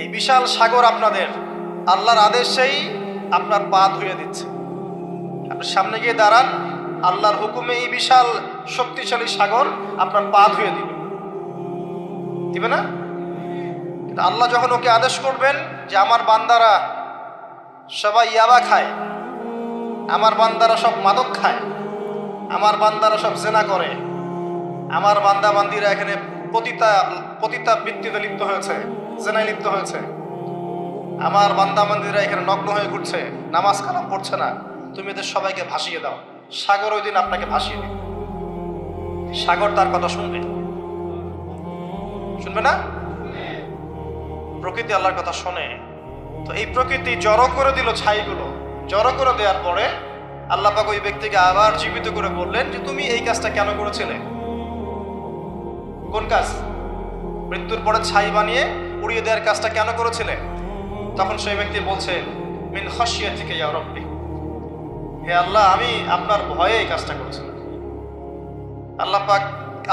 এই বিশাল সাগর আপনাদের আল্লাহর আদেশেই আপনার পা ধুয়ে দিচ্ছে। আপনি সামনে গিয়ে দাঁড়ান, আল্লাহর হুকুমে এই বিশাল শক্তিশালী সাগর আপনার পা ধুয়ে দিবে না? কিন্তু আল্লাহ যখন ওকে আদেশ করবেন যে আমার বান্দারা সবাই ইয়াবা খায়, আমার বান্দারা সব মাদক খায়, আমার বান্দারা সব জেনা করে, আমার বান্দা বান্দিরা এখানে পতিতা বৃত্তিতে লিপ্ত হয়েছে, জেনায় লিপ্ত হয়েছে, আমার বান্দা বান্দিরা এখানে নগ্ন হয়ে ঘুরছে, নামাজ কালাম পড়ছে না, তুমি এদের সবাইকে ভাসিয়ে দাও। সাগর ওই দিন আপনাকে ভাসিয়ে দিবে। সাগর তার কথা শুনবে না? প্রকৃতি আল্লাহর কথা শোনে। তো এই প্রকৃতি জড়ো করে দিল, ছাইগুলো জড়ো করে দেওয়ার পরে আল্লাহ পাক ওই ব্যক্তিকে আবার জীবিত করে বললেন যে তুমি এই কাজটা কেন করেছিলে? কোন কাজ? মৃত্যুর পরে ছাই বানিয়ে উড়িয়ে দেওয়ার কাজটা কেন করেছিলে? তখন সেই ব্যক্তি বলছে মিন খাশিয়াতিকা ইয়া রাব্বি, হে আল্লাহ আমি আপনার ভয়ে এই কাজটা করেছিলাম।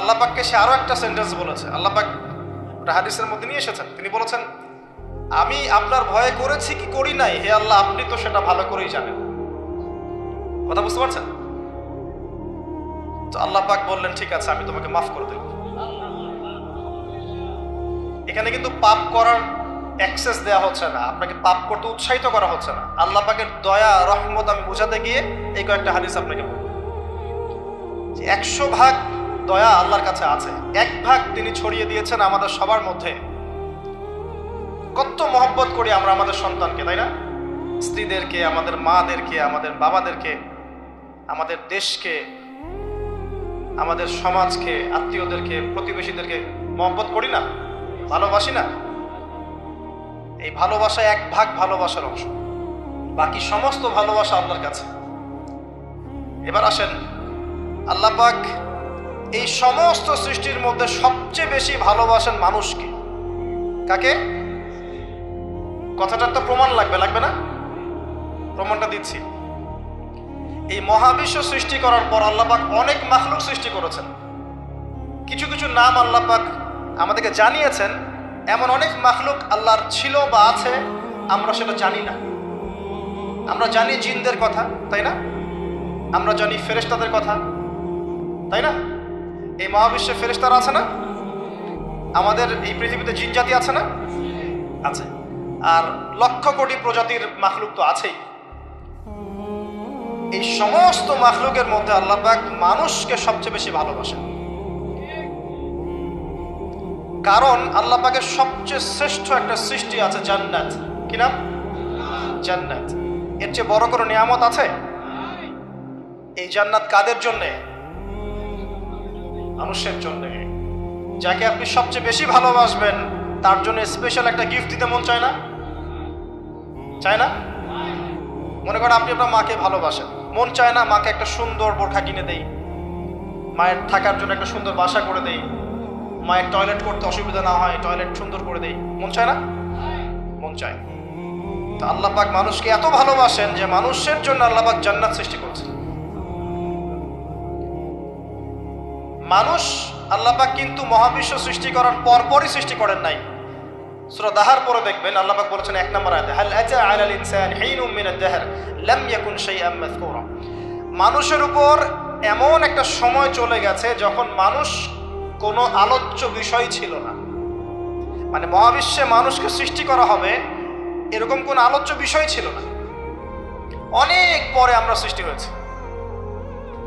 আল্লাহ পাককে সে আরো একটা সেন্টেন্স বলেছে, আল্লাহ পাক হাদিসের মধ্যে নিয়ে এসেছেন, তিনি বলেছেন আমি আপনার ভয়ে করেছি কি করি নাই, হে আল্লাহ আপনি তো সেটা ভালো করেই জানেন। কথা বুঝতে পারছেন? তো আল্লাহ পাক বললেন ঠিক আছে আমি তোমাকে মাফ করে দেব। এখানে কিন্তু পাপ করার অ্যাক্সেস দেওয়া হচ্ছে না, আপনাকে পাপ করতে উৎসাহিত করা হচ্ছে না। আল্লাহ পাকের দয়া রহমত আমি বোঝাতে গিয়ে এই কয়েকটা হাদিস আপনাকে বলবো। 100 ভাগ দয়া আল্লাহর কাছে আছে, 1 ভাগ তিনি ছড়িয়ে দিয়েছেন আমাদের সবার মধ্যে। কত মহব্বত করি আমরা আমাদের সন্তানকে, তাই না? স্ত্রীদেরকে, আমাদের মাদেরকে, আমাদের বাবাদেরকে, আমাদের দেশকে, আমাদের সমাজকে, আত্মীয়দেরকে, প্রতিবেশীদেরকে মহব্বত করি না, ভালোবাসি না? এই ভালোবাসা 1 ভাগ ভালোবাসার অংশ, বাকি সমস্ত ভালোবাসা আল্লাহর কাছে। এবার আসেন, আল্লাহ পাক এই সমস্ত সৃষ্টির মধ্যে সবচেয়ে বেশি ভালোবাসেন মানুষকে। কাকে? কথাটার তো প্রমাণ লাগবে না? প্রমাণটা দিচ্ছি। এই মহাবিশ্ব সৃষ্টি করার পর আল্লাহ পাক অনেক মাখলুক সৃষ্টি করেছেন। কিছু কিছু নাম আল্লাহ পাক আমাদেরকে জানিয়েছেন, এমন অনেক মাখলুক আল্লাহর ছিল বা আছে আমরা সেটা জানি না। আমরা জানি জিনদের কথা, তাই না? আমরা জানি ফেরেশতাদের কথা, তাই না? এই মহাবিশ্বে ফেরেশতারা আছে না? আমাদের এই পৃথিবীতে জিন জাতি আছে না? আছে। আর লক্ষ কোটি প্রজাতির মাখলুক তো আছেই। এই সমস্ত মাখলুকের মধ্যে আল্লাহ পাক মানুষকে সবচেয়ে বেশি ভালোবাসেন। কারণ আল্লাহ পাকের সবচেয়ে শ্রেষ্ঠ একটা সৃষ্টি আছে জান্নাত। কি নাম? জান্নাত। এর চেয়ে বড় কোনো নিয়ামত আছে? এই জান্নাত কাদের জন্যে? মানুষের জন্যে। যাকে আপনি সবচেয়ে বেশি ভালোবাসবেন তার জন্য স্পেশাল একটা গিফট দিতে মন চায় না? চায় না? মনে করেন আপনি আপনার মাকে ভালোবাসেন, মন চায় না মাকে একটা সুন্দর বোরখা কিনে দেই, মায়ের থাকার জন্য একটা সুন্দর বাসা করে দেই, মায়ের টয়লেট করতে অসুবিধা না হয় টয়লেট সুন্দর করে দেই? মন চায় না? মন চায়। তো আল্লাহ পাক মানুষকে এত ভালোবাসেন যে মানুষের জন্য আল্লাহ পাক জান্নাত সৃষ্টি করেছেন। মানুষ আল্লাহ পাক কিন্তু মহাবিশ্ব সৃষ্টি করার পরপরই সৃষ্টি করেন নাই। সূরা দাহর পরে দেখবেন আল্লাহ পাক বলেছেন 1 নম্বর আয়াতে, হাল আতা আলাল ইনসান হিনুম মিনাদ দাহর লাম ইয়াকুন শাইআম মাযকুরা। মানুষের উপর এমন একটা সময় চলে গেছে যখন মানুষ কোনো আলোচ্য বিষয় ছিল না। মানে মহাবিশ্বে মানুষকে সৃষ্টি করা হবে এরকম কোনো আলোচ্য বিষয় ছিল না, অনেক পরে আমরা সৃষ্টি হয়েছি।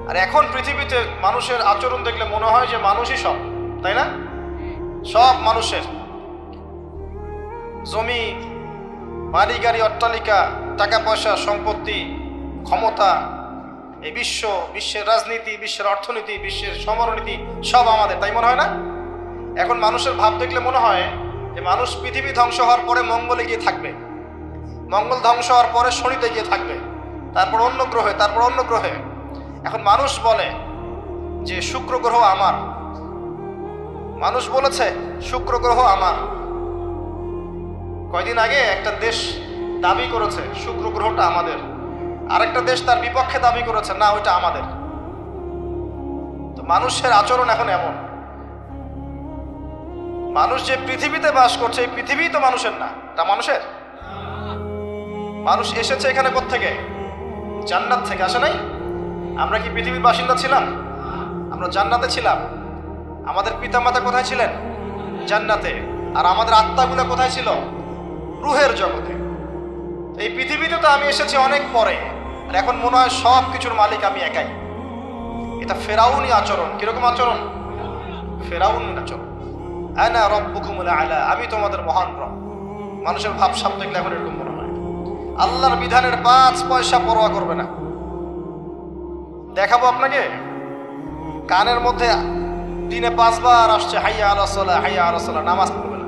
আর এখন পৃথিবীতে মানুষের আচরণ দেখলে মনে হয় যে মানুষই সব, তাই না? সব মানুষের জমি, বাড়ি গাড়ি, অট্টালিকা, টাকা পয়সা, সম্পত্তি, ক্ষমতা, এই বিশ্বের রাজনীতি, বিশ্বের অর্থনীতি, বিশ্বের সমরনীতি সব আমাদের, তাই মনে হয় না? এখন মানুষের ভাব দেখলে মনে হয় যে মানুষ পৃথিবী ধ্বংস হওয়ার পরে মঙ্গলে গিয়ে থাকবে, মঙ্গল ধ্বংস হওয়ার পরে শনিতে গিয়ে থাকবে, তারপর অন্য গ্রহে, তারপর অন্য গ্রহে। এখন মানুষ বলে যে শুক্র গ্রহ আমার, মানুষ বলেছে শুক্র গ্রহ আমার। কয়দিন আগে একটা দেশ দাবি করেছে শুক্র গ্রহটা আমাদের, আরেকটা দেশ তার বিপক্ষে দাবি করেছে না ওইটা আমাদের। তো মানুষের আচরণ এখন এমন। মানুষ যে পৃথিবীতে বাস করছে এই পৃথিবী তো মানুষের না, তা মানুষের। মানুষ এসেছে এখানে কোত্থেকে? জান্নাত থেকে, আসে নাই? আমরা কি পৃথিবীর বাসিন্দা ছিলাম? আমরা জান্নাতে ছিলাম। আমাদের পিতামাতা কোথায় ছিলেন? জান্নাতে। আর আমাদের আত্মাগুলো কোথায় ছিল? রুহের জগতে। এই পৃথিবীতে তো আমি এসেছি অনেক পরে, আর এখন মনে হয় সব কিছুর মালিক আমি একাই। এটা ফেরাউনি আচরণ। কিরকম আচরণ? ফেরাউনি আচরণ। আনা রব্বুকুমুল আলা, আমি তোমাদের মহান রব। মানুষের ভাবসাব দেখলে এখন এরকম মনে হয়। আল্লাহর বিধানের 5 পয়সা পরোয়া করবে না। দেখাবো আপনাকে, কানের মধ্যে দিনে 5 বার আসছে হাইয়া আলাস সালাহ, হাইয়া আলাস সালাহ, নামাজ পড়বে না।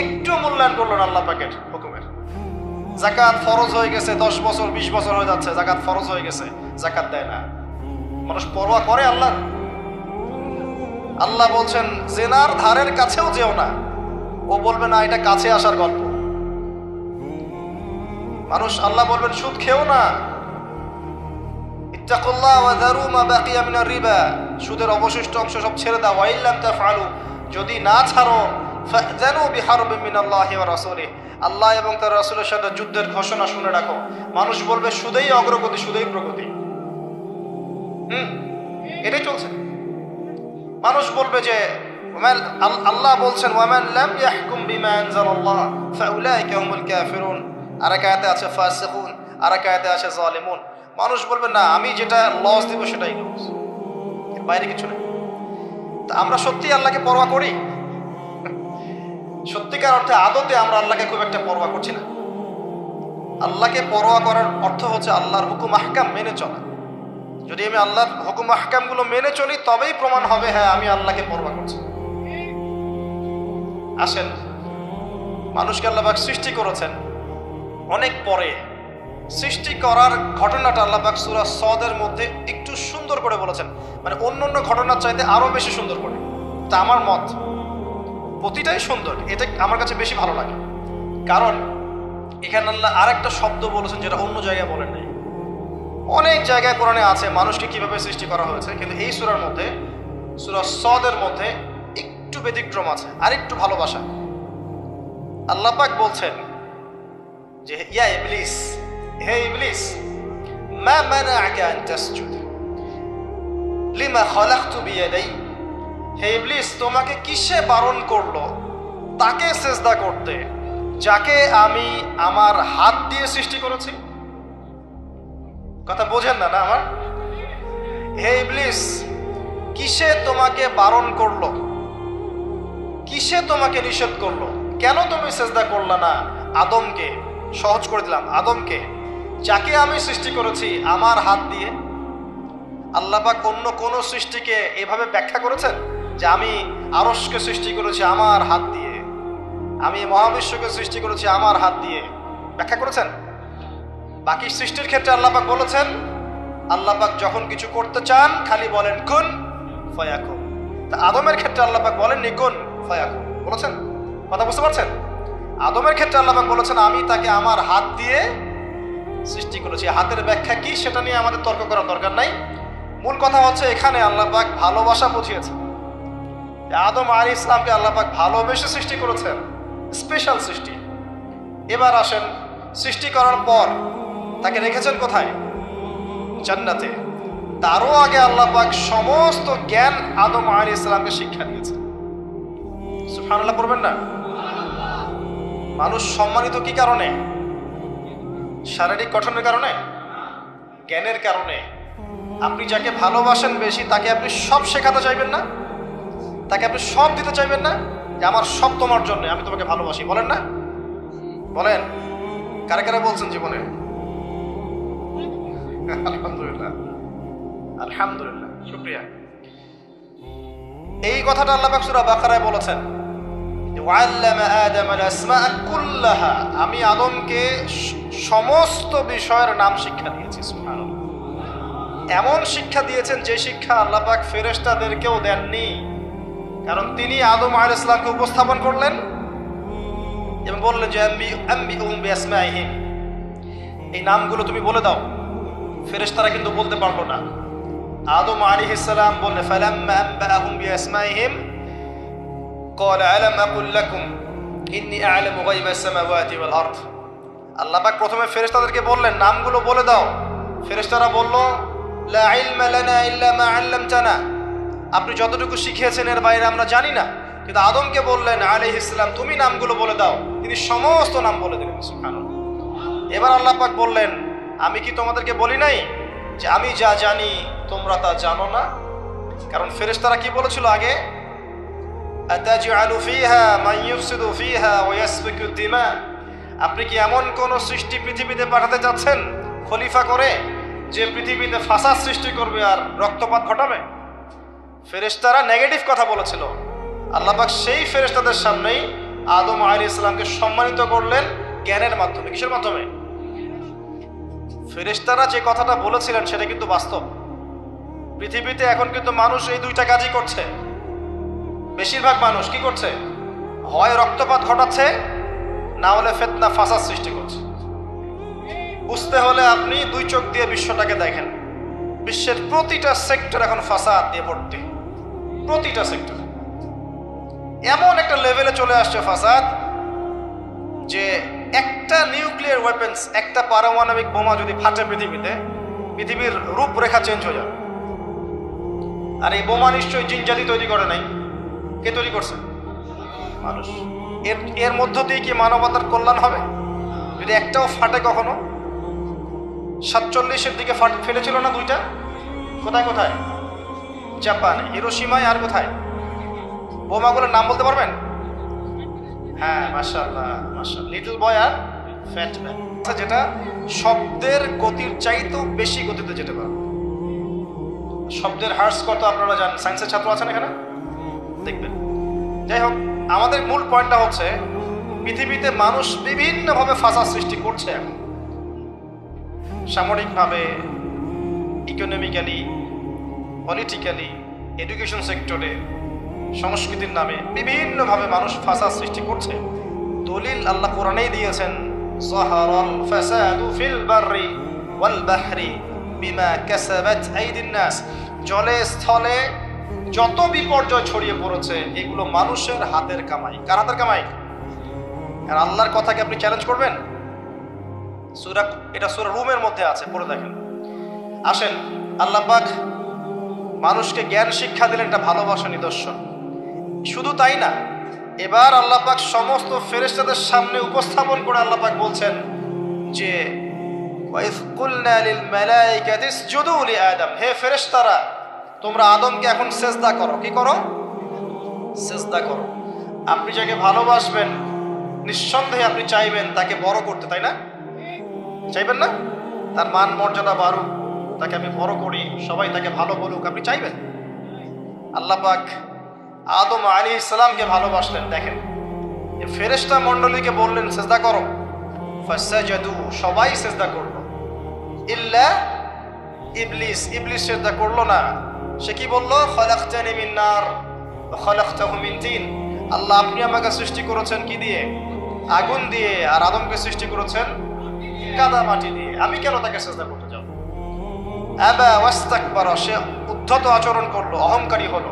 একটু মূল্যায়ন করলো না আল্লাহ পাকের হুকুমের। যাকাত ফরজ হয়ে গেছে, 10 বছর 20 বছর হয়ে যাচ্ছে, যাকাত ফরজ হয়ে গেছে, যাকাত দেয় না। মানুষ পরোয়া করে আল্লাহ? আল্লাহ বলছেন জেনার ধারের কাছেও যেও না, ও বলবে না এটা কাছে আসার গল্প। মানুষ আল্লাহ বলবেন সুদ খেও না, ইত্তাকুল্লাহ ওয়া যারু মা বাকিয়া মিনার রিবা, সুদের অবশিষ্ট অংশ সব ছেড়ে দাও। ওয়া ইল্লাম তাফআলু, যদি না ছাড়ো ফাযানু বিহারবিন মিনাল্লাহি ওয়া রাসূলিহি, আল্লাহ এবং তার রাসূলের সাথে যুদ্ধের ঘোষণা শুনে রাখো। মানুষ বলবে সুদেই অগ্রগতি, সুদেই প্রগতি। এটাই চলছে। মানুষ বলবে যে আল্লাহ বলছেন ওয়ামান লাম ইয়াহকুম বিমা আনজালাল্লাহ ফাউলাইকা হুমুল কাফিরুন, আর এক আয়াতে আছে ফাসিকুন, আর এক আয়াতে আছে জালিমুন। মানুষ বলবে না আমি যেটা লস দিব সেটাই লস, এর বাইরে কিছু নেই। তা আমরা সত্যি আল্লাহকে পরোয়া করি? সত্যিকার অর্থে আদতে আমরা আল্লাহকে খুব একটা পরোয়া করছি না। আল্লাহকে পরোয়া করার অর্থ হচ্ছে আল্লাহর হুকুম আহকাম মেনে চলা। যদি আমি আল্লাহর হুকুম আহকামগুলো মেনে চলি তবেই প্রমাণ হবে হ্যাঁ আমি আল্লাহকে পরোয়া করছি। আসেন, মানুষকে আল্লাহ পাক সৃষ্টি করেছেন অনেক পরে। সৃষ্টি করার ঘটনাটা আল্লাহ পাক সূরা সদের মধ্যে একটু সুন্দর করে বলেছেন, মানে অন্য অন্য ঘটনার চাইতে আরো বেশি সুন্দর করে। তা আমার মত প্রতিটাই সুন্দর, এটা আমার কাছে বেশি ভালো লাগে। কারণ এখানে আল্লাহ আরেকটা শব্দ বলেছেন যেটা অন্য জায়গায় বলেন নাই। অনেক জায়গায় কোরআনে আছে মানুষকে কিভাবে সৃষ্টি করা হয়েছে, কিন্তু এই সূরার মধ্যে, সূরা সদের মধ্যে একটু ব্যতিক্রম আছে, আর একটু ভালোবাসা। আল্লাহ পাক বলছেন যে ইয়া ইবলিস, হে ইবলিস, মা মানাআকা আন তাসজুদ লিমা খালাকতু বিয়াদাই, হে ইবলিস তোমাকে কিসে বারণ করলো তাকে সিজদা করতে যাকে আমি আমার হাত দিয়ে সৃষ্টি করেছি? কথা বোঝেন না? না আমার হে ইবলিস কিসে তোমাকে বারণ করলো, কিসে তোমাকে নিষেধ করলো? কেন তুমি সিজদা করলা না আদমকে? সহজ করে দিলাম, আদমকে যাকে আমি সৃষ্টি করেছি আমার হাত দিয়ে। আল্লাহ পাক অন্য কোন সৃষ্টিকে এভাবে ব্যাখ্যা করেছেন যে আমি আরশকে সৃষ্টি করেছি আমার হাত দিয়ে, আমি মহাবিশ্বকে সৃষ্টি করেছি আমার হাত দিয়ে? ব্যাখ্যা করেছেন? বাকি সৃষ্টির ক্ষেত্রে আল্লাহ পাক বলেছেন, আল্লাহ পাক যখন কিছু করতে চান খালি বলেন কুন ফায়াকুন। তা আদমের ক্ষেত্রে আল্লাহ পাক বলেননি কুন ফায়াকুন, বলেছেন? কথা বুঝতে পারছেন? আদমের ক্ষেত্রে আল্লাহ পাক বলেছেন আমি তাকে আমার হাত দিয়ে সৃষ্টি করেছি। হাতের ব্যাখ্যা কি সেটা নিয়ে আমাদের তর্ক করার দরকার নাই। মূল কথা হচ্ছে এখানে আল্লাহ পাক ভালোবাসা বুঝিয়েছেন। আদম আলাইহিস ইসলামকে আল্লাহ পাক ভালোবেসে সৃষ্টি করেছেন, স্পেশাল সৃষ্টি। এবার আসেন, সৃষ্টি করার পর তাকে রেখেছেন কোথায়? জান্নাতে। তারও আগে আল্লাহ পাক সমস্ত জ্ঞান আদম আলাইহিস ইসলামকে শিক্ষা দিয়েছেন। সুবহানাল্লাহ পড়বেন না? মানুষ সম্মানিত কি কারণে? শারীরিক গঠনের কারণে? জ্ঞানের কারণে। আপনি যাকে ভালোবাসেন বেশি তাকে আপনি সব শেখাতে চাইবেন না? তাকে আপনি সব দিতে চাইবেন না? যে আমার সব তোমার জন্য, আমি তোমাকে ভালোবাসি, বলেন না? বলেন কারা কারা বলছেন জীবনে? আলহামদুলিল্লাহ, আলহামদুলিল্লাহ, শুকরিয়া। এই কথাটা আল্লাহ পাক সূরা বাকারায় বলেছেন, ওয়াল্লামা আদামাল আসমাআ কুল্লাহা, আমি আদমকে সমস্ত বিষয়ের নাম শিক্ষা দিয়েছি। সুবহানাল্লাহ। এমন শিক্ষা দিয়েছেন যে শিক্ষা আল্লাহ পাক ফেরেশতাদেরকেও দেননি। কারণ তিনি আদম আলাইহিস সালামকে উপস্থাপন করলেন এবং বললেন যে আম্বিউহুম বিআসমাইহিম, এই নামগুলো তুমি বলে দাও। ফেরেশতারা কিন্তু বলতে পারলো না। আদম আলাইহিস সালাম বললেন ফালাম্মা আম্বাআহুম বিআসমাইহিম ক্বালা আলাম আকুল লাকুম ইন্নী আ'লামু গায়বাস সামাওয়াতি ওয়াল আরদ। আল্লাহ পাক প্রথমে ফেরেশতাদেরকে বললেন নামগুলো বলে দাও। ফেরেশতারা বলল লা ইলমা লানা ইল্লা মা 'আল্লামতানা, আপনি যতটুকু শিখিয়েছেন এর বাইরে আমরা জানি না। কিন্তু আদমকে বললেন আলাইহিস সালাম তুমি নামগুলো বলে দাও, তিনি সমস্ত নাম বলে দিলেন। সুবহানাল্লাহ। এবার আল্লাহ পাক বললেন আমি কি তোমাদেরকে বলি নাই যে আমি যা জানি তোমরা তা জানো না? কারণ ফেরেশতারা কি বলেছিল আগে, আতাজআলু ফিহা মান ইউফসিদু ফিহা ওয়া ইয়াসফিকু দিমা, আপনি কি এমন কোন সৃষ্টি পৃথিবীতে পাঠাতে যাচ্ছেন খলিফা করে যে পৃথিবীতে ফাসাদ সৃষ্টি করবে আর রক্তপাত ঘটাবে? ফেরেশতারা নেগেটিভ কথা বলেছিল। আল্লাহ পাক সেই ফেরেশতাদের সামনেই আদম আলাইহিস সালামকে সম্মানিত করলেন জ্ঞানের মাধ্যমে। কিসের মাধ্যমে? ফেরেশতারা যে কথাটা বলেছিলেন সেটা কিন্তু বাস্তব। পৃথিবীতে এখন কিন্তু মানুষ এই দুইটা কাজই করছে। বেশিরভাগ মানুষ কি করছে? হয় রক্তপাত ঘটাচ্ছে, না হলে ফিতনা ফাসাদ সৃষ্টি করছে। বুঝতে হলে আপনি দুই চোখ দিয়ে বিশ্বটাকে দেখেন। বিশ্বের প্রতিটা সেক্টর এখন ফাসাদ দিয়ে ভর্তি, প্রতিটা সেক্টর। এমন একটা লেভেলে চলে আসছে ফাসাদ যে একটা নিউক্লিয়ার ওয়েপেন্স, একটা পারমাণবিক বোমা যদি ফাটে পৃথিবীতে, পৃথিবীর রূপরেখা চেঞ্জ হয়ে যাবে। আর এই বোমা নিশ্চয়ই জিনজাতি তৈরি করে নাই। কে তৈরি করছে? মানুষ। এর মধ্য দিয়ে কি মানবতার কল্যাণ হবে যদি একটাও ফাটে? কখনো 47-এর দিকে ফেলেছিল না দুইটা? কোথায় কোথায়? জাপানে, হিরোশিমায়, আর কোথায়? বোমাগুলোর নাম বলতে পারবেন? হ্যাঁ, মাশাআল্লাহ মাশাআল্লাহ, লিটল বয় আর ফ্যাট ম্যান, যেটা শব্দের গতির চাইতেও বেশি গতিতে যেতে পারে। শব্দের হার্স কত আপনারা জানেন? সায়েন্সের ছাত্র আছেন এখানে? দেখবেন। যাই হোক, আমাদের মূল পয়েন্টটা হচ্ছে পৃথিবীতে মানুষ বিভিন্নভাবে ফাসাদ সৃষ্টি করছে এখন। সামরিকভাবে, ইকোনমিক্যালি, পলিটিক্যালি, এডুকেশন সেক্টরে, সংস্কৃতির নামে বিভিন্নভাবে মানুষ ফাসাদ সৃষ্টি করছে। দলিল আল্লাহ কোরআনেই দিয়েছেন, যাহারাল ফাসাদু ফিল বাররি ওয়াল বাহরি বিমা কাসাবাত আইদিন নাস, জলে স্থলে যত বিপর্যয় ছড়িয়ে পড়েছে এগুলো মানুষের হাতের কামাই। কার হাতের কামাই? আর আল্লাহর কথাকে আপনি চ্যালেঞ্জ করবেন? এটা সূরা রুমের মধ্যে আছে, পড়ে দেখেন। আসেন, আল্লাহ পাক মানুষকে জ্ঞান শিক্ষা দিলেন, এটা ভালোবাসা নিদর্শন। শুধু তাই না, এবার আল্লাহ পাক সমস্ত ফেরেশতাদের সামনে উপস্থাপন করে আল্লাহ পাক বলছেন যে ওয়াইজ কুলনা লিল মালাইকাতি ইসজুদু লিআদম, হে ফেরেশতারা তোমরা আদমকে এখন সেজদা করো। কি করো? সেজদা করো। আপনি যাকে ভালোবাসবেন নিঃসন্দেহে আপনি চাইবেন তাকে বড় করতে, তাই না? চাইবেন না? তার মান মর্যাদা বাড়ুক, তাকে আমি বড় করি, সবাই তাকে ভালো বলুক, আপনি চাইবেন। আল্লাহ পাক আদম আলাইহিস সালামকে ভালোবাসলেন। দেখেন, ফেরেশতা মণ্ডলীকে বললেন সেজদা করো, ফাসাজাদু, সবাই সেজদা করলো, ইল্লা ইবলিস, ইবলিস সেজদা করলো না। সে কি বলল? খালাকতানি মিন নার ওয়া খালাকতাহু মিন তিন, আল্লাহ আপনি আমাকে সৃষ্টি করেছেন কি দিয়ে? আগুন দিয়ে, আর আদমকে সৃষ্টি করেছেন কাদা মাটি দিয়ে, আমি কেন তাকে সেজদা করতে যাব? আবা ওয়াস্তাকবারা, সে উদ্ধত আচরণ করলো, অহংকারী হলো।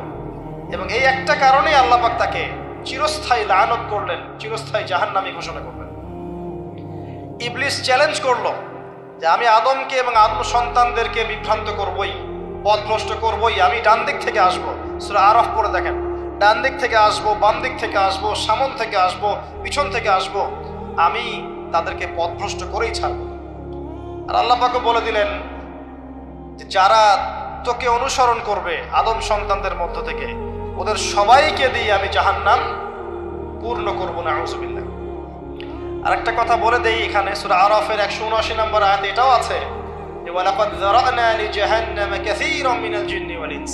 এবং এই একটা কারণেই আল্লাহ পাক তাকে চিরস্থায়ী লানত করলেন, চিরস্থায়ী জাহান্নামী ঘোষণা করলেন। ইবলিস চ্যালেঞ্জ করলো যে আমি আদমকে এবং আদম সন্তানদেরকে বিভ্রান্ত করবই, পথভ্রষ্ট করবই, আমি ডান দিক থেকে আসবো। সূরা আরাফ পড়ে দেখেন, ডান দিক থেকে আসবো, বাম দিক থেকে আসবো, সামন থেকে আসবো, পিছন থেকে আসবো, আমি তাদেরকে পথভ্রষ্ট করেই ছাড়বো। আর আল্লাহ পাকও বলে দিলেন যে যারা তোকে অনুসরণ করবে আদম সন্তানদের মধ্য থেকে, ওদের সবাইকে দিয়ে আমি জাহান্নাম পূর্ণ করবো না। আউযুবিল্লাহ। আর একটা কথা বলে দেই, এখানে সূরা আরাফের 179 নম্বর আয়াতে এটাও আছে যে ওয়ালাকাদ যারানা লিজাহান্নামা কাসীরাম মিনাল জিন্নি ওয়াল ইনস,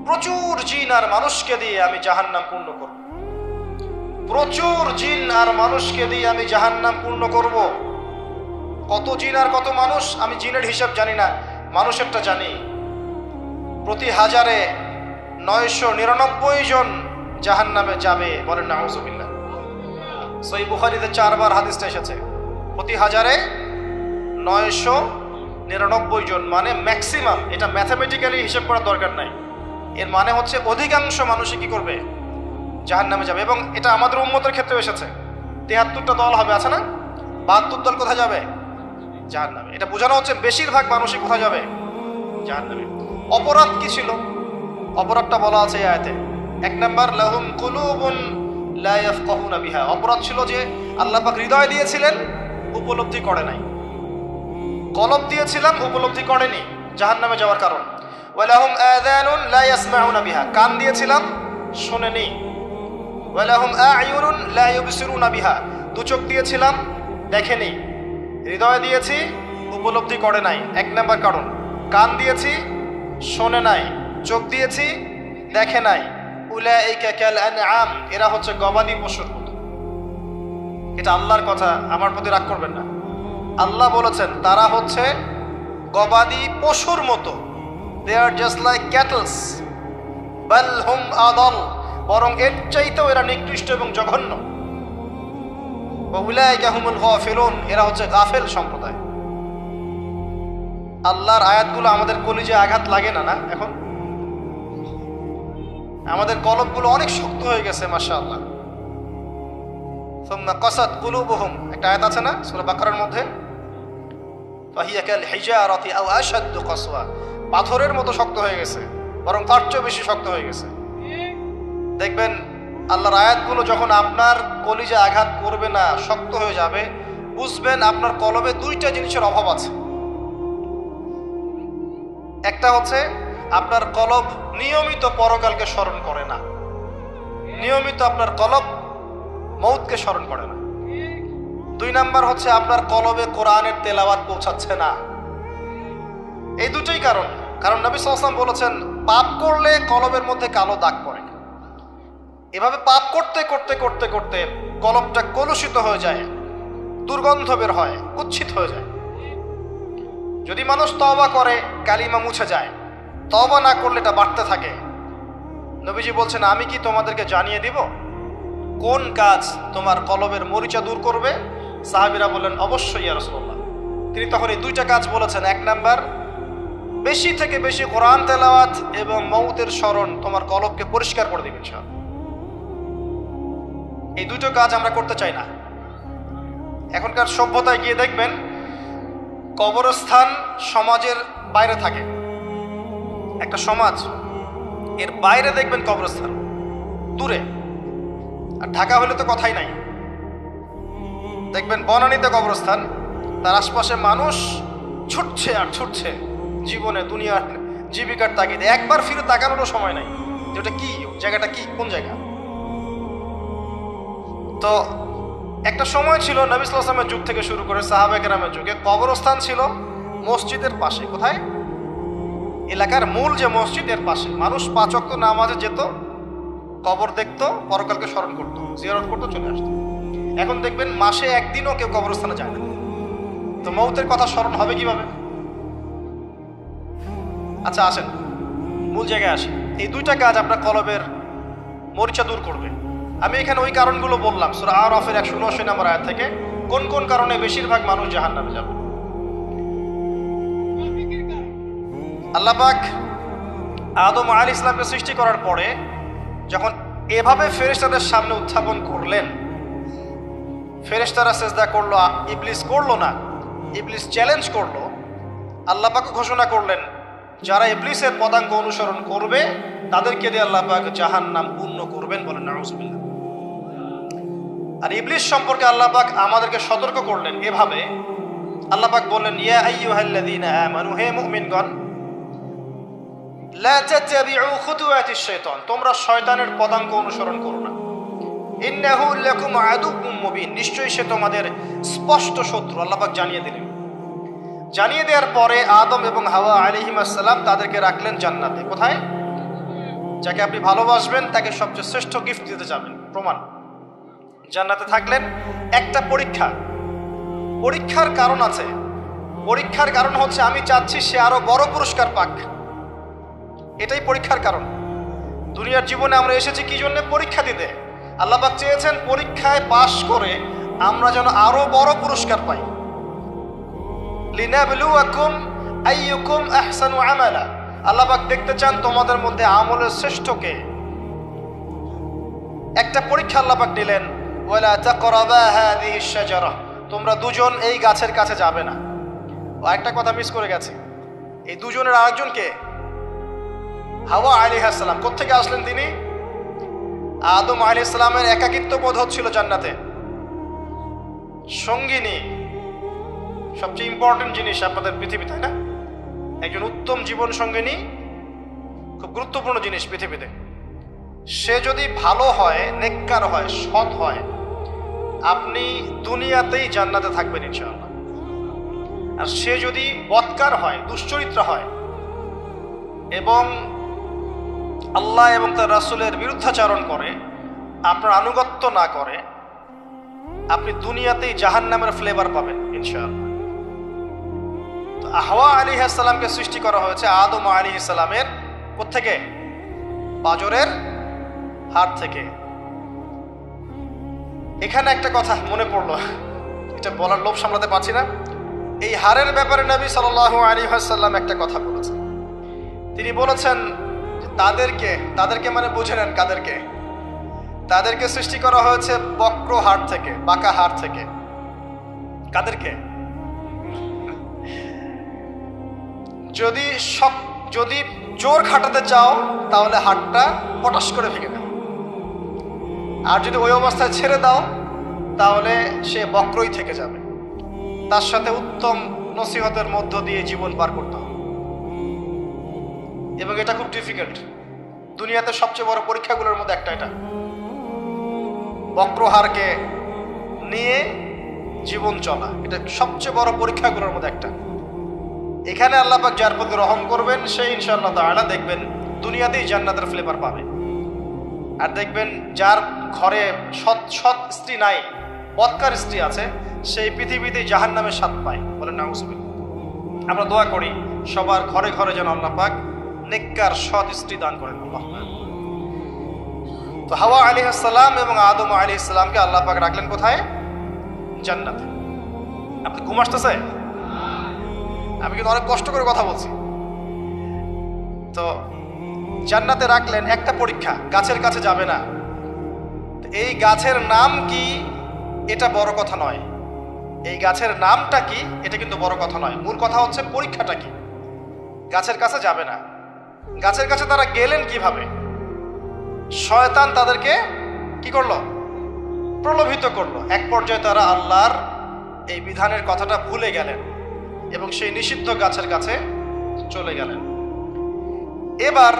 প্রচুর জিন আর মানুষকে দিয়ে আমি জাহান্নাম পূর্ণ করব। প্রচুর জিন আর মানুষকে দিয়ে আমি জাহান্নাম পূর্ণ করব। কত জিন আর কত মানুষ আমি জিনের হিসাব জানি না, মানুষেরটা জানি। প্রতি 1000-এ 999 জন জাহান্নামে যাবে, বলেন নাউযুবিল্লাহ। সহিহ বুখারীতে 4 বার হাদিসটা এসেছে, প্রতি 1000-এ 999 জন, মানে ম্যাক্সিমাম। এটা ম্যাথমেটিক্যালি হিসাব করার দরকার নাই, এর মানে হচ্ছে অধিকাংশ মানুষই কি করবে? জাহান্নামে যাবে। এবং এটা আমাদের উম্মতের ক্ষেত্রে এসেছে। 73টা দল হবে, আছে না? 72 দল কোথায় যাবে? জাহান্নামে। এটা বোঝানো হচ্ছে বেশিরভাগ মানুষই কোথায় যাবে? জাহান্নামে। অপরাধ কি ছিল? অপরাধটা বলা আছে এই আয়াতে। 1 নাম্বার, লাহুম কুলুবুন লা ইয়াফকাহুনা বিহা। অপরাধ ছিল যে আল্লাহ পাক হৃদয় দিয়েছিলেন, উপলব্ধি করে নাই। কলব দিয়েছিলাম, উপলব্ধি করেনি, জাহান্নামে যাওয়ার কারণ। ওয়ালাহুম আযানুন লা ইয়াসমাউনা বিহা। কান দিয়েছিলাম, শোনেনি। ওয়ালাহুম আ'য়ুনুন লা ইউবসিরুনা বিহা। দু চোখ দিয়েছিলাম, দেখেনি। হৃদয় দিয়েছি, উপলব্ধি করে নাই। 1 নাম্বার কারণ। কান দিয়েছি, শোনে নাই। চোখ দিয়েছি, দেখে নাই। উলাইকা কাল আনআম। এরা হচ্ছে গবাদি পশুর মতো। এটা আল্লাহর কথা, আমার প্রতি রাগ করবেন না। আল্লাহ বলেছেন তারা হচ্ছে গবাদি পশুর মতো। দে আর জাস্ট লাইক ক্যাটলস। বাল হুম আদাল। বরং এর চাইতেও এরা নিকৃষ্ট এবং জঘন্য। উলাইকা হুমুল গাফিলুন। এরা হচ্ছে গাফেল সম্প্রদায়। আল্লাহর আয়াতগুলো আমাদের কলিজে আঘাত লাগে না? না, এখন আমাদের কলবগুলো অনেক শক্ত হয়ে গেছে, মাশাআল্লাহ। সুম্মা কাসাত কুলুবুহুম, একটা আয়াত আছে না সূরা বাকারার মধ্যে? ফাহিয়া কাল হিজারাতি আও আশাদ্দু কাসওয়া। পাথরের মতো শক্ত হয়ে গেছে, বরং তার চেয়ে বেশি শক্ত হয়ে গেছে। দেখবেন আল্লাহর আয়াতগুলো যখন আপনার কলিজে আঘাত করবে না, শক্ত হয়ে যাবে, বুঝবেন আপনার কলবে 2টা জিনিসের অভাব আছে। একটা হচ্ছে আপনার কলব নিয়মিত পরকালকে স্মরণ করে না, নিয়মিত আপনার কলব মৌতকে স্মরণ করে না। 2 নাম্বার হচ্ছে আপনার কলবে কোরআনের তেলাওয়াত পৌঁছাচ্ছে না। এই দুটোই কারণ। কারণ নবী সাল্লাল্লাহু আলাইহি ওয়াসাল্লাম বলেছেন পাপ করলে কলবের মধ্যে কালো দাগ পড়ে। এভাবে পাপ করতে করতে করতে করতে কলবটা কলুষিত হয়ে যায়, দুর্গন্ধ বের হয়, কুৎসিত হয়ে যায়। যদি মানুষ তওবা করে, কালিমা মুছে যায়। তওবা না করলে এটা বাড়তে থাকে। নবীজি বলছেন আমি কি তোমাদেরকে জানিয়ে দিব কোন কাজ তোমার কলবের মরিচা দূর করবে? সাহাবীরা বললেন অবশ্যই ইয়া রাসূলুল্লাহ। তিনি তখন এই 2টা কাজ বলেছেন। 1 নাম্বার, বেশি থেকে বেশি কোরআন তেলাওয়াত এবং মৌতের স্মরণ তোমার কলবকে পরিষ্কার করে দিবে ইনশাআল্লাহ। এই 2টো কাজ আমরা করতে চাই না। এখনকার সভ্যতায় গিয়ে দেখবেন কবরস্থান সমাজের বাইরে থাকে। একটা সমাজ, এর বাইরে দেখবেন কবরস্থান, দূরে। আর ঢাকা হলে তো কথাই নাই। দেখবেন বনানীতে কবরস্থান, তার আশপাশে মানুষ ছুটছে আর ছুটছে জীবনে, দুনিয়ার জীবিকার তাগিদে। একবার ফিরে তাকানোরও সময় নাই যে ওটা কি, জায়গাটা কি, কোন জায়গা। তো একটা সময় ছিল নবী সাল্লাল্লাহু আলাইহি ওয়াসাল্লামের যুগ থেকে শুরু করে সাহাবায়ে কেরামের যুগে কবরস্থান ছিল মসজিদের পাশে। কোথায়? এলাকার মূল যে মসজিদের পাশে। মানুষ 5 ওয়াক্ত নামাজে যেত, কবর দেখতো, পরকালকে স্মরণ করতো, জিয়ারত করতো, চলে আসতো। এখন দেখবেন মাসে একদিনও কেউ কবরস্থানে যায় না। তো মৌতের কথা স্মরণ হবে কিভাবে? আচ্ছা আসেন মূল জায়গায় আসি। এই 2টা কাজ আপনার কলবের মরিচা দূর করবে। আমি এখানে ওই কারণগুলো বললাম সূরা আরাফের 179 নম্বর আয়াত থেকে, কোন কোন কারণে বেশিরভাগ মানুষ জাহান্নামে যাবে। আল্লাহ পাক আদম আলাইহিস সালামকে সৃষ্টি করার পরে যখন এভাবে ফেরেশতাদের সামনে উত্থাপন করলেন, ফেরেশতারা সিজদা করলো, ইবলিস করলো না। ইবলিস চ্যালেঞ্জ করলো। আল্লাহ পাক ঘোষণা করলেন যারা ইবলিসের পদাঙ্ক অনুসরণ করবে তাদেরকে দিয়ে আল্লাহ পাক জাহান্নাম পূর্ণ করবেন। বলেন নাউযুবিল্লাহ। আর ইবলিস সম্পর্কে আল্লাহ পাক আমাদেরকে সতর্ক করলেন এভাবে। আল্লাহ পাক বললেন ইয়া আইয়ুহাল্লাযীনা আমানু, হে মুমিনগণ, লা তাত্তাবিউ খুতুওয়াতিশ শাইতান, তোমরা শয়তানের পদাঙ্ক অনুসরণ করো না। ইন্নাহু লাকুম আদুউম মুবিন, নিশ্চয়ই সে তোমাদের স্পষ্ট শত্রু। আল্লাহ পাক জানিয়ে দিলেন। জানিয়ে দেওয়ার পরে আদম এবং হাওয়া আলাইহিস সালাম তাদেরকে রাখলেন জান্নাতে। কোথায়? যাকে আপনি ভালোবাসবেন তাকে সবচেয়ে শ্রেষ্ঠ গিফট দিতে যাবেন, প্রমাণ। জান্নাতে থাকলেন। একটা পরীক্ষা, পরীক্ষার কারণ আছে। পরীক্ষার কারণ হচ্ছে আমি চাচ্ছি সে আরো বড় পুরস্কার পাক। এটাই পরীক্ষার কারণ। দুনিয়ার জীবনে আমরা এসেছি কি জন্য? পরীক্ষা দিতে। আল্লাহ পাক চেয়েছেন পরীক্ষায় পাশ করে আমরা যেন আরো বড় পুরস্কার পাই। লিনাবলুয়াকুম আইয়ুকুম আহসানু আমালা, আল্লাহ পাক দেখতে চান তোমাদের মধ্যে আমলের শ্রেষ্ঠ কে। একটা পরীক্ষা আল্লাহ পাক দিলেন, ওয়ালা তাকরাবা হাযিহিশ শাজারা, তোমরা দুজন এই গাছের কাছে যাবে না। ও একটা কথা মিস করে গেছে, এই দুজনের আরেকজনকে হাওয়া আলাইহিস সালাম। কোত্থেকে আসলেন তিনি? আদম আলাইহিস সালামের একাকিত্ব বোধ হচ্ছিল জান্নাতে, সঙ্গিনী সবচেয়ে ইম্পর্টেন্ট জিনিস আপনাদের পৃথিবীতে, তাই না? একজন উত্তম জীবন সঙ্গিনী খুব গুরুত্বপূর্ণ জিনিস পৃথিবীতে। সে যদি ভালো হয়, নেককার হয়, সৎ হয়, আপনি দুনিয়াতেই জান্নাতে থাকবেন ইনশাআল্লাহ। আর সে যদি বদকার হয়, দুশ্চরিত্র হয় এবং আল্লাহ এবং তার রাসূলের বিরুদ্ধাচরণ করে, আপনার আনুগত্য না করে, আপনি দুনিয়াতেই জাহান্নামের ফ্লেভার পাবেন ইনশাআল্লাহ। তো হাওয়া আলাইহিস সালামকে সৃষ্টি করা হয়েছে আদম আলাইহিস সালামের কোত্থেকে? পাঁজরের হাড় থেকে। এখানে একটা কথা মনে পড়লো, এটা বলার লোভ সামলাতে পারছি না। এই হাড়ের ব্যাপারে নবী সাল্লাল্লাহু আলাইহি ওয়াসাল্লাম একটা কথা বলেছেন। তিনি বলেছেন তাদেরকে মানে বুঝে নেন কাদেরকে? তাদেরকে সৃষ্টি করা হয়েছে বক্র হাড় থেকে, বাঁকা হাড় থেকে। কাদেরকে? যদি জোর খাটাতে চাও তাহলে হাড়টা পটাশ করে ভেঙে দেবে, আর যদি ওই অবস্থায় ছেড়ে দাও তাহলে সে বক্রই থেকে যাবে। তার সাথে উত্তম নসিহতের মধ্য দিয়ে জীবন পার করতে হবে, এবং এটা খুব ডিফিকাল্ট। দুনিয়াতে সবচেয়ে বড় পরীক্ষাগুলোর মধ্যে একটা এটা, বক্রহারকে নিয়ে জীবন চলা, এটা সবচেয়ে বড় পরীক্ষাগুলোর মধ্যে একটা। এখানে আল্লাহ পাক যার প্রতি রহম করবেন সে ইনশাআল্লাহ তাআলা দেখবেন দুনিয়াতেই জান্নাতের ফ্লেভার পাবে। আর দেখবেন যার ঘরে সৎ স্ত্রী নাই, বদকার স্ত্রী আছে, সেই পৃথিবীতেই জাহান্নামের স্বাদ পায়। বলেন নাউজুবিল্লাহ। আমরা দোয়া করি সবার ঘরে ঘরে যেন আল্লাহ পাক নেককার সৎ স্ত্রী দান করেন আল্লাহ। তো হাওয়া আলাইহিস সালাম এবং আদম আলাইহিস সালামকে আল্লাহ পাক রাখলেন কোথায়? জান্নাতে। আপনি ঘুম আসতেছে? আমি কিন্তু অনেক কষ্ট করে কথা বলছি। তো জান্নাতে রাখলেন, একটা পরীক্ষা, গাছের কাছে যাবে না। এই গাছের নাম কি এটা বড় কথা নয়, এই গাছের নামটা কি এটা কিন্তু বড় কথা নয়। মূল কথা হচ্ছে পরীক্ষাটা কি। গাছের কাছে যাবে না। গাছের কাছে তারা গেলেন কিভাবে? শয়তান তাদেরকে কি করলো? প্রলোভিত করলো। এক পর্যায়ে তারা আল্লাহর এই বিধানের কথাটা ভুলে গেলেন এবং সেই নিষিদ্ধ গাছের কাছে চলে গেলেন। এবার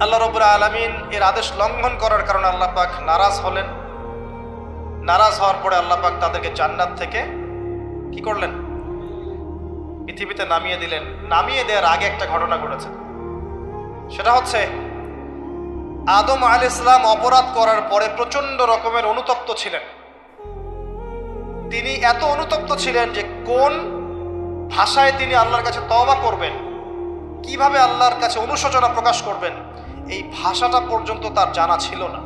আল্লাহ রাব্বুল আলামিন এর আদেশ লঙ্ঘন করার কারণে আল্লাহ পাক নারাজ হলেন। নারাজ হওয়ার পরে আল্লাহ পাক তাদেরকে জান্নাত থেকে কি করলেন? পৃথিবীতে নামিয়ে দিলেন। নামিয়ে দেওয়ার আগে একটা ঘটনা ঘটেছে, সেটা হচ্ছে আদম আলাইহিস সালাম অপরাধ করার পরে প্রচন্ড রকমের অনুতপ্ত ছিলেন। তিনি এত অনুতপ্ত ছিলেন যে কোন ভাষায় তিনি আল্লাহর কাছে তওবা করবেন, কিভাবে আল্লাহর কাছে অনুশোচনা প্রকাশ করবেন, এই ভাষাটা পর্যন্ত তার জানা ছিল না।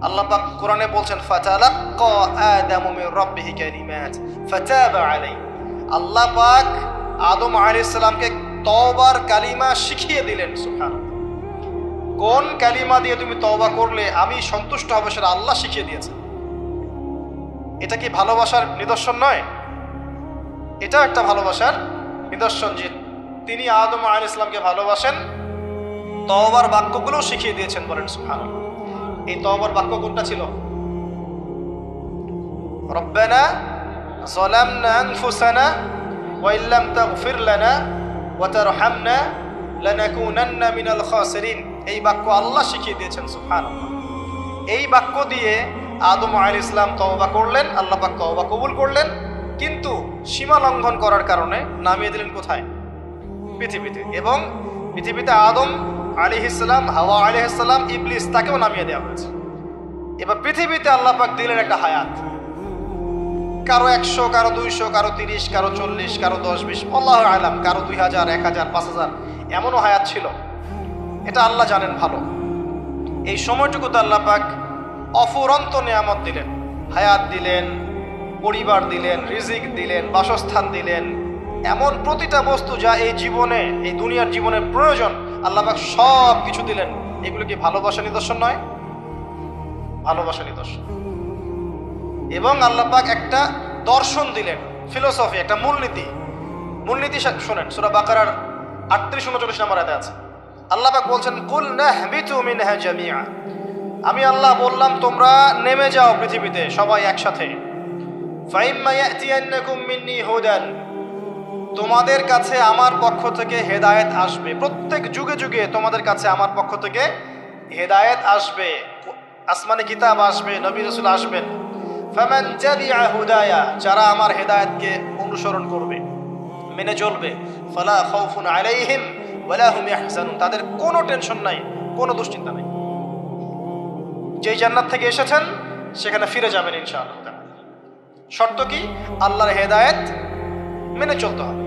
আল্লাহ পাক কোরআনে বলছেন, ফাতালাক্কা আদামু মির রাব্বিহি কালিমাত ফাতাবা আলাইহি। আল্লাহ পাক আদম আলাইহিস সালামকে তওবার কালিমা শিখিয়ে দিলেন। সুবহানাল্লাহ। কোন কালিমা দিয়ে তুমি তওবা করলে আমি সন্তুষ্ট হব সেটা আল্লাহ শিখিয়ে দিয়েছেন। এটা কি ভালোবাসার নিদর্শন নয়? এটাও একটা ভালোবাসার নিদর্শন যে তিনি আদম আলাইহিস সালামকে ভালোবাসেন, তওবার বাক্যগুলো শিখিয়ে দিয়েছেন। বলেন সুবহানাল্লাহ। এই তওবার বাক্য কোনটা ছিল? রব্বানা যালামনা আনফুসানা ওয়া ইল্লাম তাগফির লানা ওয়া তারহামনা লানাকুনান্না মিনাল খাসিরিন। এই বাক্য আল্লাহ শিখিয়ে দিয়েছেন। সুবহানাল্লাহ। এই বাক্য দিয়ে আদম আলাইহিস সালাম তওবা করলেন, আল্লাহ পাক তওবা কবুল করলেন, কিন্তু সীমা লঙ্ঘন করার কারণে নামিয়ে দিলেন কোথায়? পৃথিবীতে। এবং পৃথিবীতে আদম আলাইহিস সালাম, হাওয়া আলাইহিস সালাম, ইবলিস, তাকেও নামিয়ে দেওয়া হয়েছে। এবার পৃথিবীতে আল্লাহ পাক দিলেন একটা হায়াত, কারো 100, কারো 200, কারো 30, কারো 40, কারো 10-20, আল্লাহু আ'লাম, কারো 2000, 1000, 5000, এমনও হায়াত ছিল। এটা আল্লাহ জানেন ভালো। এই সময়টুকুতে আল্লাহ পাক অফুরন্ত নিয়ামত দিলেন, হায়াত দিলেন, পরিবার দিলেন, রিজিক দিলেন, বাসস্থান দিলেন, এমন প্রতিটা বস্তু যা এই জীবনে, এই দুনিয়ার জীবনের প্রয়োজন, আল্লাহ পাক সব কিছু দিলেন। এগুলো কি ভালোবাসা নিদর্শন নয়? ভালোবাসা নিদর্শন। এবং আল্লাহ পাক একটা দর্শন দিলেন, ফিলোসফি, একটা মূলনীতি শোনেন, সূরা বাকারার 38-39 নম্বর আয়াতে আছে। আল্লাহ পাক বলছেন, কুল নাহবিতু মিনহা জামিআ, আমি আল্লাহ বললাম তোমরা নেমে যাও পৃথিবীতে সবাই একসাথে। ফাইম্মা ইয়াতিয়ান্নাকুম মিন্নি হুদান, তোমাদের কাছে আমার পক্ষ থেকে হেদায়েত আসবে। প্রত্যেক যুগে যুগে তোমাদের কাছে আমার পক্ষ থেকে হেদায়েত আসবে, আসমানি কিতাব আসবে, নবী রাসূল আসবেন। ফামান তাবিআ হুদায়া, যারা আমার হেদায়েতকে অনুসরণ করবে, মেনে চলবে, ফালা খাউফুন আলাইহিম ওয়ালা হুম ইয়াহজানুন, তাদের কোনো টেনশন নাই, কোনো দুশ্চিন্তা নাই। যেই জান্নাত থেকে এসেছেন সেখানে ফিরে যাবেন ইনশাআল্লাহ। শর্ত কি? আল্লাহর হেদায়েত মেনে চলতে হবে।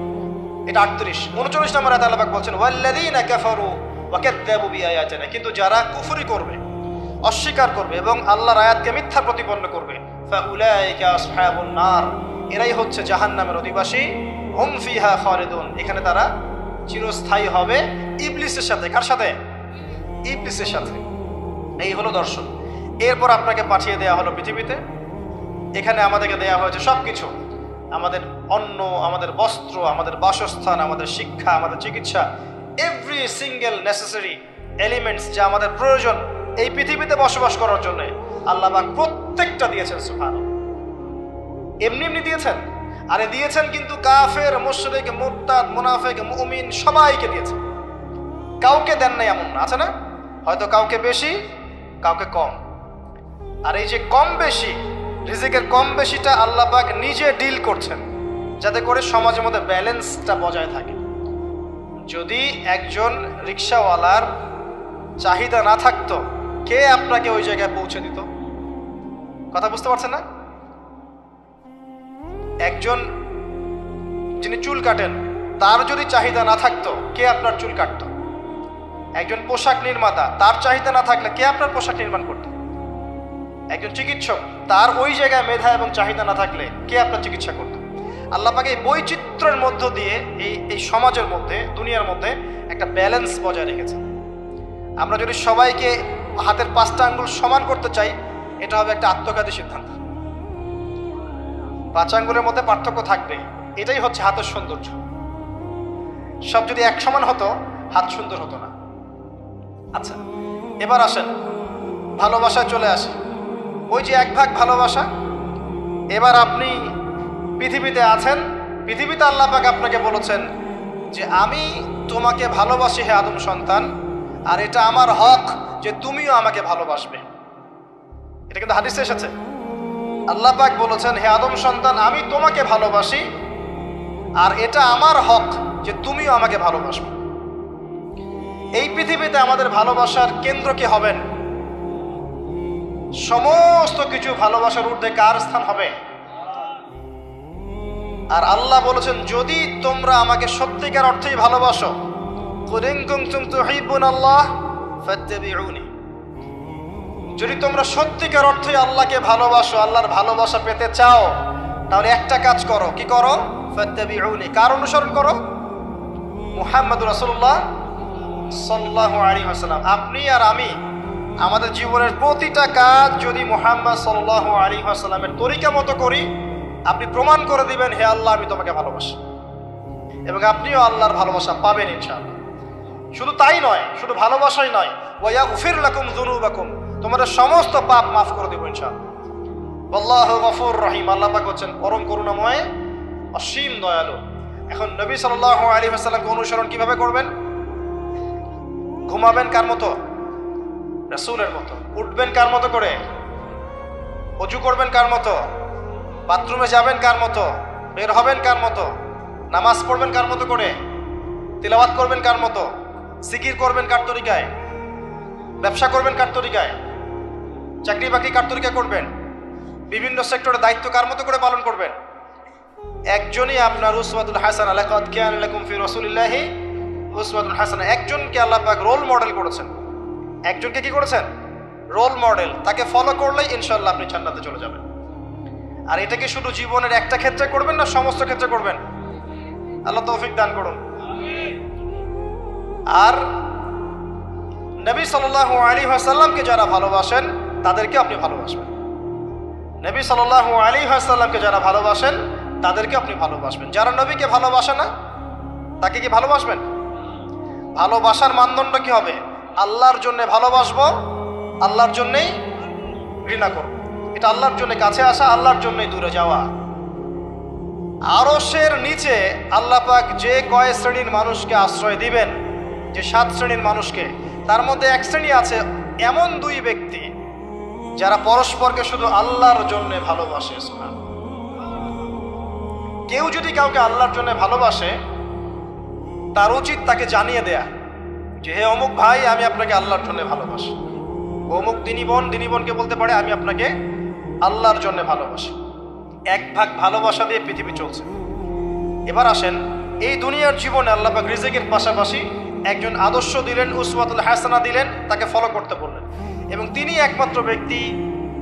এটা 38-39 নম্বর আয়াতে আল্লাহ পাক বলছেন, ওয়াল্লাযীনা কাফারু ওয়া কাযযাবু বিআয়াতিনা, কিন্তু যারা কুফরি করবে, অস্বীকার করবে এবং আল্লাহর আয়াতকে মিথ্যা প্রতিপন্ন করবে, ফাউলাইকা আসহাবুন নার, এরাই হচ্ছে জাহান্নামের অধিবাসী। হুম ফিহা খালিদুন, এখানে তারা চিরস্থায়ী হবে ইবলিসের সাথে। কার সাথে? ইবলিসের সাথে। এই হলো দর্শন। এরপর আপনাকে পাঠিয়ে দেওয়া হলো পৃথিবীতে। এখানে আমাদেরকে দেওয়া হয়েছে সবকিছু, আমাদের অন্ন, আমাদের বস্ত্র, আমাদের বাসস্থান, আমাদের শিক্ষা, আমাদের চিকিৎসা, এভরি সিঙ্গেল নেসেসারি এলিমেন্টস যা আমাদের প্রয়োজন এই পৃথিবীতে বসবাস করার জন্য আল্লাহ পাক প্রত্যেকটা দিয়েছেন। সুবহানাল্লাহ, এমনি এমনি দিয়েছেন? আরে দিয়েছেন কিন্তু কাফের, মুশরিক, মুরতাদ, মুনাফিক, মুমিন সবাইকে দিয়েছেন, কাউকে দেন নাই এমন না। আছে না? হয়তো কাউকে বেশি, কাউকে কম। আর এই যে কম বেশি, রিজিকের কম বেশিটা আল্লাহ পাক নিজে ডিল করছেন, যাতে করে সমাজের মধ্যে ব্যালেন্সটা বজায় থাকে। যদি একজন রিক্সাওয়ালার চাহিদা না থাকতো, কে আপনাকে ওই জায়গায় পৌঁছে দিত? কথা বুঝতে পারছেন না? একজন যিনি চুল কাটেন, তার যদি চাহিদা না থাকতো, কে আপনার চুল কাটতো? একজন পোশাক নির্মাতা, তার চাহিদা না থাকলে কে আপনার পোশাক নির্মাণ করতো? একজন চিকিৎসক, তার ওই জায়গায় মেধা এবং চাহিদা না থাকলে কে আপনার চিকিৎসা করতো? আল্লাহ পাক এই বৈচিত্র্যের মধ্য দিয়ে এই সমাজের মধ্যে, দুনিয়ার মধ্যে একটা ব্যালেন্স বজায় রেখেছে। আমরা যদি সবাইকে হাতের 5টা আঙ্গুল সমান করতে চাই, এটা হবে একটা আত্মঘাতী সিদ্ধান্ত। 5 আঙ্গুলের মধ্যে পার্থক্য থাকবে, এটাই হচ্ছে হাতের সৌন্দর্য। সব যদি এক সমান হতো, হাত সুন্দর হতো না। আচ্ছা, এবার আসেন ভালোবাসায় চলে আসে। ওই যে 1 ভাগ ভালোবাসা, এবার আপনি পৃথিবীতে আছেন, পৃথিবীতে আল্লাহ পাক আপনাকে বলেছেন যে আমি তোমাকে ভালোবাসি হে আদম সন্তান, আর এটা আমার হক যে তুমিও আমাকে ভালোবাসবে। এটা কিন্তু হাদিসে এসেছে। আল্লাহ পাক বলেছেন, হে আদম সন্তান, আমি তোমাকে ভালোবাসি আর এটা আমার হক যে তুমিও আমাকে ভালোবাসবে। এই পৃথিবীতে আমাদের ভালোবাসার কেন্দ্র কে হবেন? সমস্ত কিছু ভালোবাসার ঊর্ধ্বে কার স্থান হবে? আর আল্লাহ বলেছেন, যদি তোমরা আমাকে সত্যিকার অর্থেই ভালোবাসো, কুল ইন কুনতুম তুহিব্বুনাল্লাহ ফাত্তাবিউনি, যদি তোমরা সত্যিকার অর্থে আল্লাহকে ভালোবাসো, আল্লাহর ভালোবাসা পেতে চাও, তাহলে একটা কাজ করো। কি করো? ফাত্তাবিউনি, কার অনুসরণ করো? মুহাম্মদুর রাসূলুল্লাহ সাল্লাল্লাহু আলাইহি ওয়াসাল্লাম। আপনি আর আমি আমাদের জীবনের প্রতিটা কাজ যদি মুহাম্মদ সাল্লাল্লাহু আলাইহি ওয়াসাল্লামের তরিকা মতো করি, আপনি প্রমাণ করে দিবেন, হে আল্লাহ, আমি তোমাকে ভালোবাসি, এবং আপনিও আল্লাহর ভালোবাসা পাবেন ইনশাআল্লাহ। শুধু তাই নয়, শুধু ভালোবাসাই নয়, ওয়া ইয়াগফির লাকুম যুনুবাকুম, তোমাদের সমস্ত পাপ মাফ করে দেব ইনশাআল্লাহ। আল্লাহু গফুর রহিম, আল্লাহ পাক হচ্ছেন পরম করুণাময়, অসীম দয়ালু। এখন নবী সাল্লাল্লাহু আলাইহি ওয়াসাল্লামকে অনুসরণ কিভাবে করবেন? ঘুমাবেন কার মতো? রাসূলের মতো। উঠবেন কার মতো করে? ওযু করবেন কার মতো? বাথরুমে যাবেন কার মতো? বের হবেন কার মতো? নামাজ পড়বেন কার মতো করে? তিলাওয়াত করবেন কার মতো? জিকির করবেন কার তরিকায়? ব্যবসা করবেন কার তরিকায়? চাকরি বাকরি কার তরিকায় করবেন? বিভিন্ন সেক্টরে দায়িত্ব কার মতো করে পালন করবেন? একজনই আপনার উসওয়াতুল হাসানাহ, লাকাদ কানা লাকুম ফি রাসূলিল্লাহি উসওয়াতুল হাসানাহ। একজনকে আল্লাহ পাক রোল মডেল করেছেন। একজনকে কি করেছেন? Role model. তাকে ফলো করলেই ইনশাআল্লাহ আপনি জান্নাতে চলে যাবেন। আর এটা কি শুধু জীবনের একটা ক্ষেত্রে করবেন না সমস্ত ক্ষেত্রে করবেন? আল্লাহ তৌফিক দান করুন। আর নবী সাল্লাল্লাহু আলাইহি ওয়াসাল্লামকে যারা ভালোবাসেন তাদেরকে আপনি ভালোবাসবেন। নবী সাল্লাল্লাহু আলাইহি ওয়াসাল্লামকে যারা ভালোবাসেন তাদেরকে আপনি ভালোবাসবেন। যারা নবীকে ভালোবাসে না তাকে কি ভালোবাসবেন? ভালোবাসার মানদণ্ড কি হবে? আল্লাহর জন্য ভালোবাসবো, আল্লাহর জন্যই ঘৃণা করব। এটা আল্লাহর জন্য কাছে আসা, আল্লাহর জন্যই দূরে যাওয়া। আরশের নিচে আল্লাহ পাক যে কয় শ্রেণীর মানুষকে আশ্রয় দিবেন, যে 7 শ্রেণীর মানুষকে, তার মধ্যে এক শ্রেণী আছে এমন 2 ব্যক্তি যারা পরস্পরকে শুধু আল্লাহর জন্য ভালোবাসে। কেউ যদি কাউকে আল্লাহর জন্য ভালোবাসে, তার উচিত তাকে জানিয়ে দেয়া যে হে অমুক ভাই, আমি আপনাকে আল্লাহর জন্য ভালোবাসি। অমুক দিনী বোনকে বলতে পারে আমি আপনাকে আল্লাহর জন্য ভালোবাসি। এক ভাগ ভালোবাসা দিয়ে পৃথিবী চলছে। এবার আসেন, এই দুনিয়ার জীবনে আল্লাহ পাক রিজিকের পাশাপাশি একজন আদর্শ দিলেন, উসওয়াতুল হাসানা দিলেন, তাকে ফলো করতে বললেন। এবং তিনি একমাত্র ব্যক্তি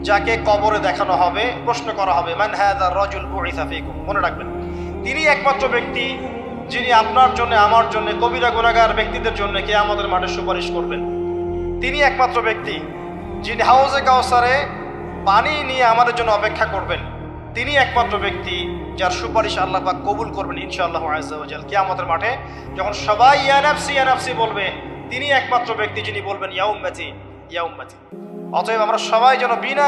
যাকে কবরে দেখানো হবে, প্রশ্ন করা হবে, মান হাযা রাজুল বুইসা ফীকুম। মনে রাখবেন, তিনি একমাত্র ব্যক্তি যিনি আপনার জন্য, আমার জন্য, কবিরা গুনাহগার ব্যক্তিদের জন্য কিয়ামতের মাঠে সুপারিশ করবেন। তিনি একমাত্র ব্যক্তি যিনি হাউজে কাউসারে পানি নিয়ে আমাদের জন্য অপেক্ষা করবেন। তিনি একমাত্র ব্যক্তি যার সুপারিশ আল্লাহ পাক কবুল করবেন ইনশাআল্লাহ আযজা ওয়া জাল। কিয়ামতের মাঠে যখন সবাই ইয়া নাফসি ইয়া নাফসি বলবে, তিনি একমাত্র ব্যক্তি যিনি বলবেন ইয়া উম্মতি ইয়া উম্মতি। অতএব আমরা সবাই যেন বিনা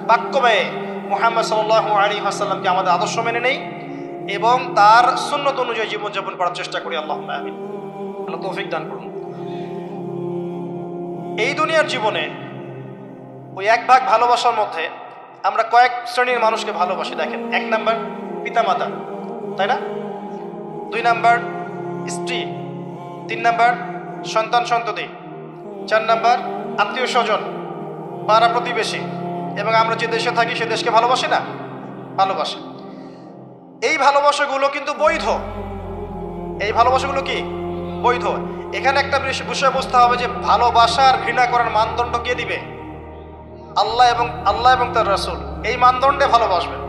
বাক্য ব্যয়ে মুহাম্মদ সাল্লাল্লাহু আলাইহি ওয়াসাল্লামকে আমাদের আদর্শ মেনে নেই এবং তার সুন্নত অনুযায়ী জীবনযাপন করার চেষ্টা করি। আল্লাহুম্মা আমিন। আল্লাহ তৌফিক দান করুন। এই দুনিয়ার জীবনে ওই এক ভাগ ভালোবাসার মধ্যে আমরা কয়েক শ্রেণীর মানুষকে ভালোবাসি। দেখেন, 1 নাম্বার পিতামাতা, তাই না? 2 নাম্বার স্ত্রী, 3 নাম্বার সন্তান সন্ততি, 4 নাম্বার আত্মীয় স্বজন, পাড়া প্রতিবেশী, এবং আমরা যে দেশে থাকি সে দেশকে ভালোবাসি না? ভালোবাসি। এই ভালোবাসাগুলো কিন্তু বৈধ। এই ভালোবাসাগুলো কি বৈধ? এখানে একটা বিষয় বুঝতে হবে যে ভালোবাসার ঘৃণা করার মানদণ্ড কে দিবে? আল্লাহ এবং তার রাসূল। এই মানদণ্ডে ভালোবাসবেন।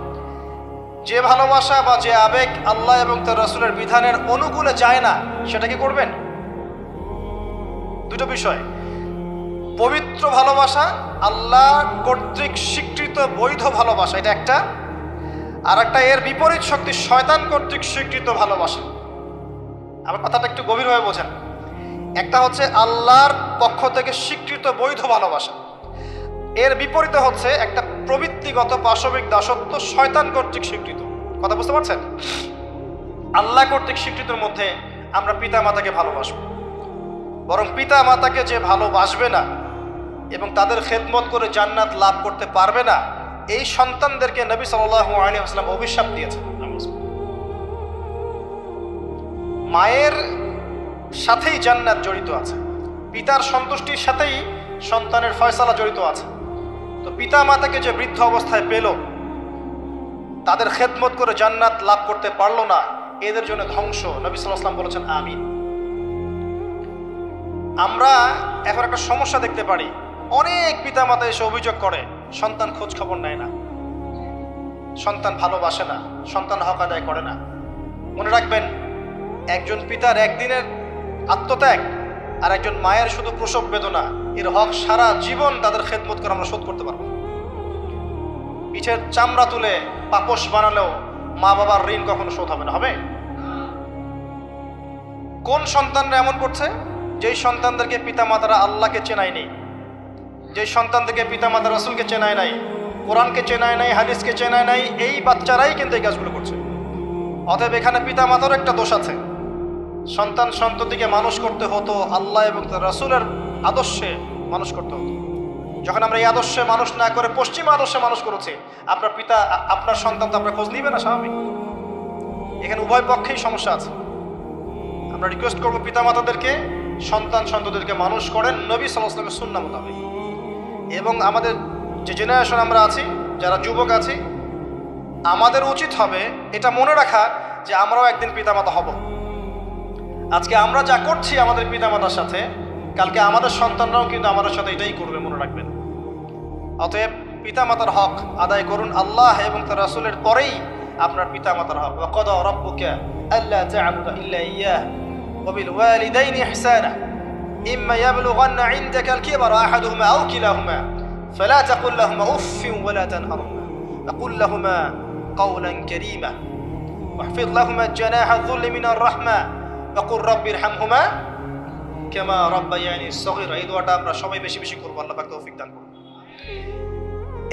যে ভালোবাসা বা যে আবেগ আল্লাহ এবং তার রাসূলের বিধানের অনুকূলে যায় না, সেটা কি করবেন? দুটো বিষয়, পবিত্র ভালোবাসা, আল্লাহ কর্তৃক স্বীকৃত বৈধ ভালোবাসা, এটা একটা। আর একটা এর বিপরীত শক্তি শয়তান কর্তৃক স্বীকৃত ভালোবাসা। আমার কথাটা একটু গভীরভাবে বোঝেন। একটা হচ্ছে আল্লাহর পক্ষ থেকে স্বীকৃত বৈধ ভালোবাসা, এর বিপরীতে হচ্ছে একটা প্রবৃত্তিগত পাশবিক দাসত্ব শয়তান কর্তৃক স্বীকৃত। কথা বুঝতে পারছেন? আল্লাহ কর্তৃক স্বীকৃতির মধ্যে আমরা পিতা মাতাকে ভালোবাসবো, বরং পিতা মাতাকে যে ভালোবাসবে না এবং তাদের খেদমত করে জান্নাত লাভ করতে পারবে না, এই সন্তানদেরকে নবী সাল্লাল্লাহু আলাইহি ওয়াসাল্লাম অভিশাপ দিয়েছেন। মায়ের সাথেই জান্নাত জড়িত আছে, পিতার সন্তুষ্টির সাথেই সন্তানের ফয়সালা জড়িত আছে। তো পিতা মাতাকে যে বৃদ্ধ অবস্থায় পেল, তাদের খেদমত করে জান্নাত লাভ করতে পারলো না, এদের জন্য ধ্বংস। নবী সাল্লাল্লাহু আলাইহি ওয়াসাল্লাম বলেছেন আমিন। আমরা এখন একটা সমস্যা দেখতে পারি, অনেক পিতা মাতা এসে অভিযোগ করে সন্তান খোঁজ খবর নেয় না, সন্তান ভালোবাসে না, সন্তান হক আদায় করে না। মনে রাখবেন, একজন পিতার একদিনের আত্মত্যাগ আর একজন মায়ের শুধু প্রসব বেদনা, এর হক সারা জীবন তাদের খেদমত করে আমরা শোধ করতে পারবো। পিঠের চামড়া তুলে পাপোশ বানালেও মা বাবার ঋণ কখনো শোধ হবে না। হবে? কোন সন্তানরা এমন করছে? যেই সন্তানদেরকে পিতা মাতারা আল্লাহকে চেনায় নেই, যেই সন্তানদেরকে পিতা মাতা রাসূলকে চেনায় নাই, কোরআনকে চেনায় নাই, হাদিসকে চেনায় নাই, এই বাচ্চারাই কিন্তু এই কাজগুলো করছে। অতএব এখানে পিতা মাতারও একটা দোষ আছে। সন্তান সন্ততিকে মানুষ করতে হতো আল্লাহ এবং তার রাসূলের আদর্শে মানুষ করতে হতো। যখন আমরা এই আদর্শে মানুষ না করে পশ্চিমা আদর্শে মানুষ করেছি, আপনার পিতা আপনার সন্তান তো আপনার খোঁজ নিবে না, স্বাভাবিক। এখানে উভয় পক্ষেই সমস্যা আছে। আমরা রিকোয়েস্ট করবো পিতা মাতাদেরকে, সন্তান সন্ততিদেরকে মানুষ করেন নবী সাল্লাল্লাহু আলাইহি ওয়াসাল্লামের সুন্নাহ মোতাবেক। এবং আমাদের যে জেনারেশন আমরা আছি, যারা যুবক আছি, আমাদের উচিত হবে এটা মনে রাখা যে আমরাও একদিন পিতামাতা হব। আজকে আমরা যা করছি আমাদের পিতামাতার সাথে, কালকে আমাদের সন্তানরাও কিন্তু আমাদের সাথে এটাই করবে, মনে রাখবেন। অতএব পিতামাতার হক আদায় করুন আল্লাহ এবং তার রাসূলের পরেই আপনার পিতামাতার হক। ওয়া ক্বাদা রাব্বুকা আল্লা তা'বুদু ইল্লা ইয়্যাহু ওয়া বিল ওয়ালিদাইনি ইহসানা ইম্মা ইয়াবলুগান্না ইনদাকা আল-কিবরা আহাদুহুমা আও কিলাহুমা ফালা তাকুল লাহুমা উফফিন ওয়ালা তানহারহুমা ওয়াকুল লাহুমা কাওলান কারীমা ওয়াহফিজ লাহুমা জানাহা যুল্লি মিনার রাহমা ওয়াকুর রাব্বিরহামহুমা কামা রাব্বায়ানি সগীরা। এই দোয়াটা আমরা সবাই বেশি বেশি করব, আল্লাহ পাক তৌফিক দান করুন।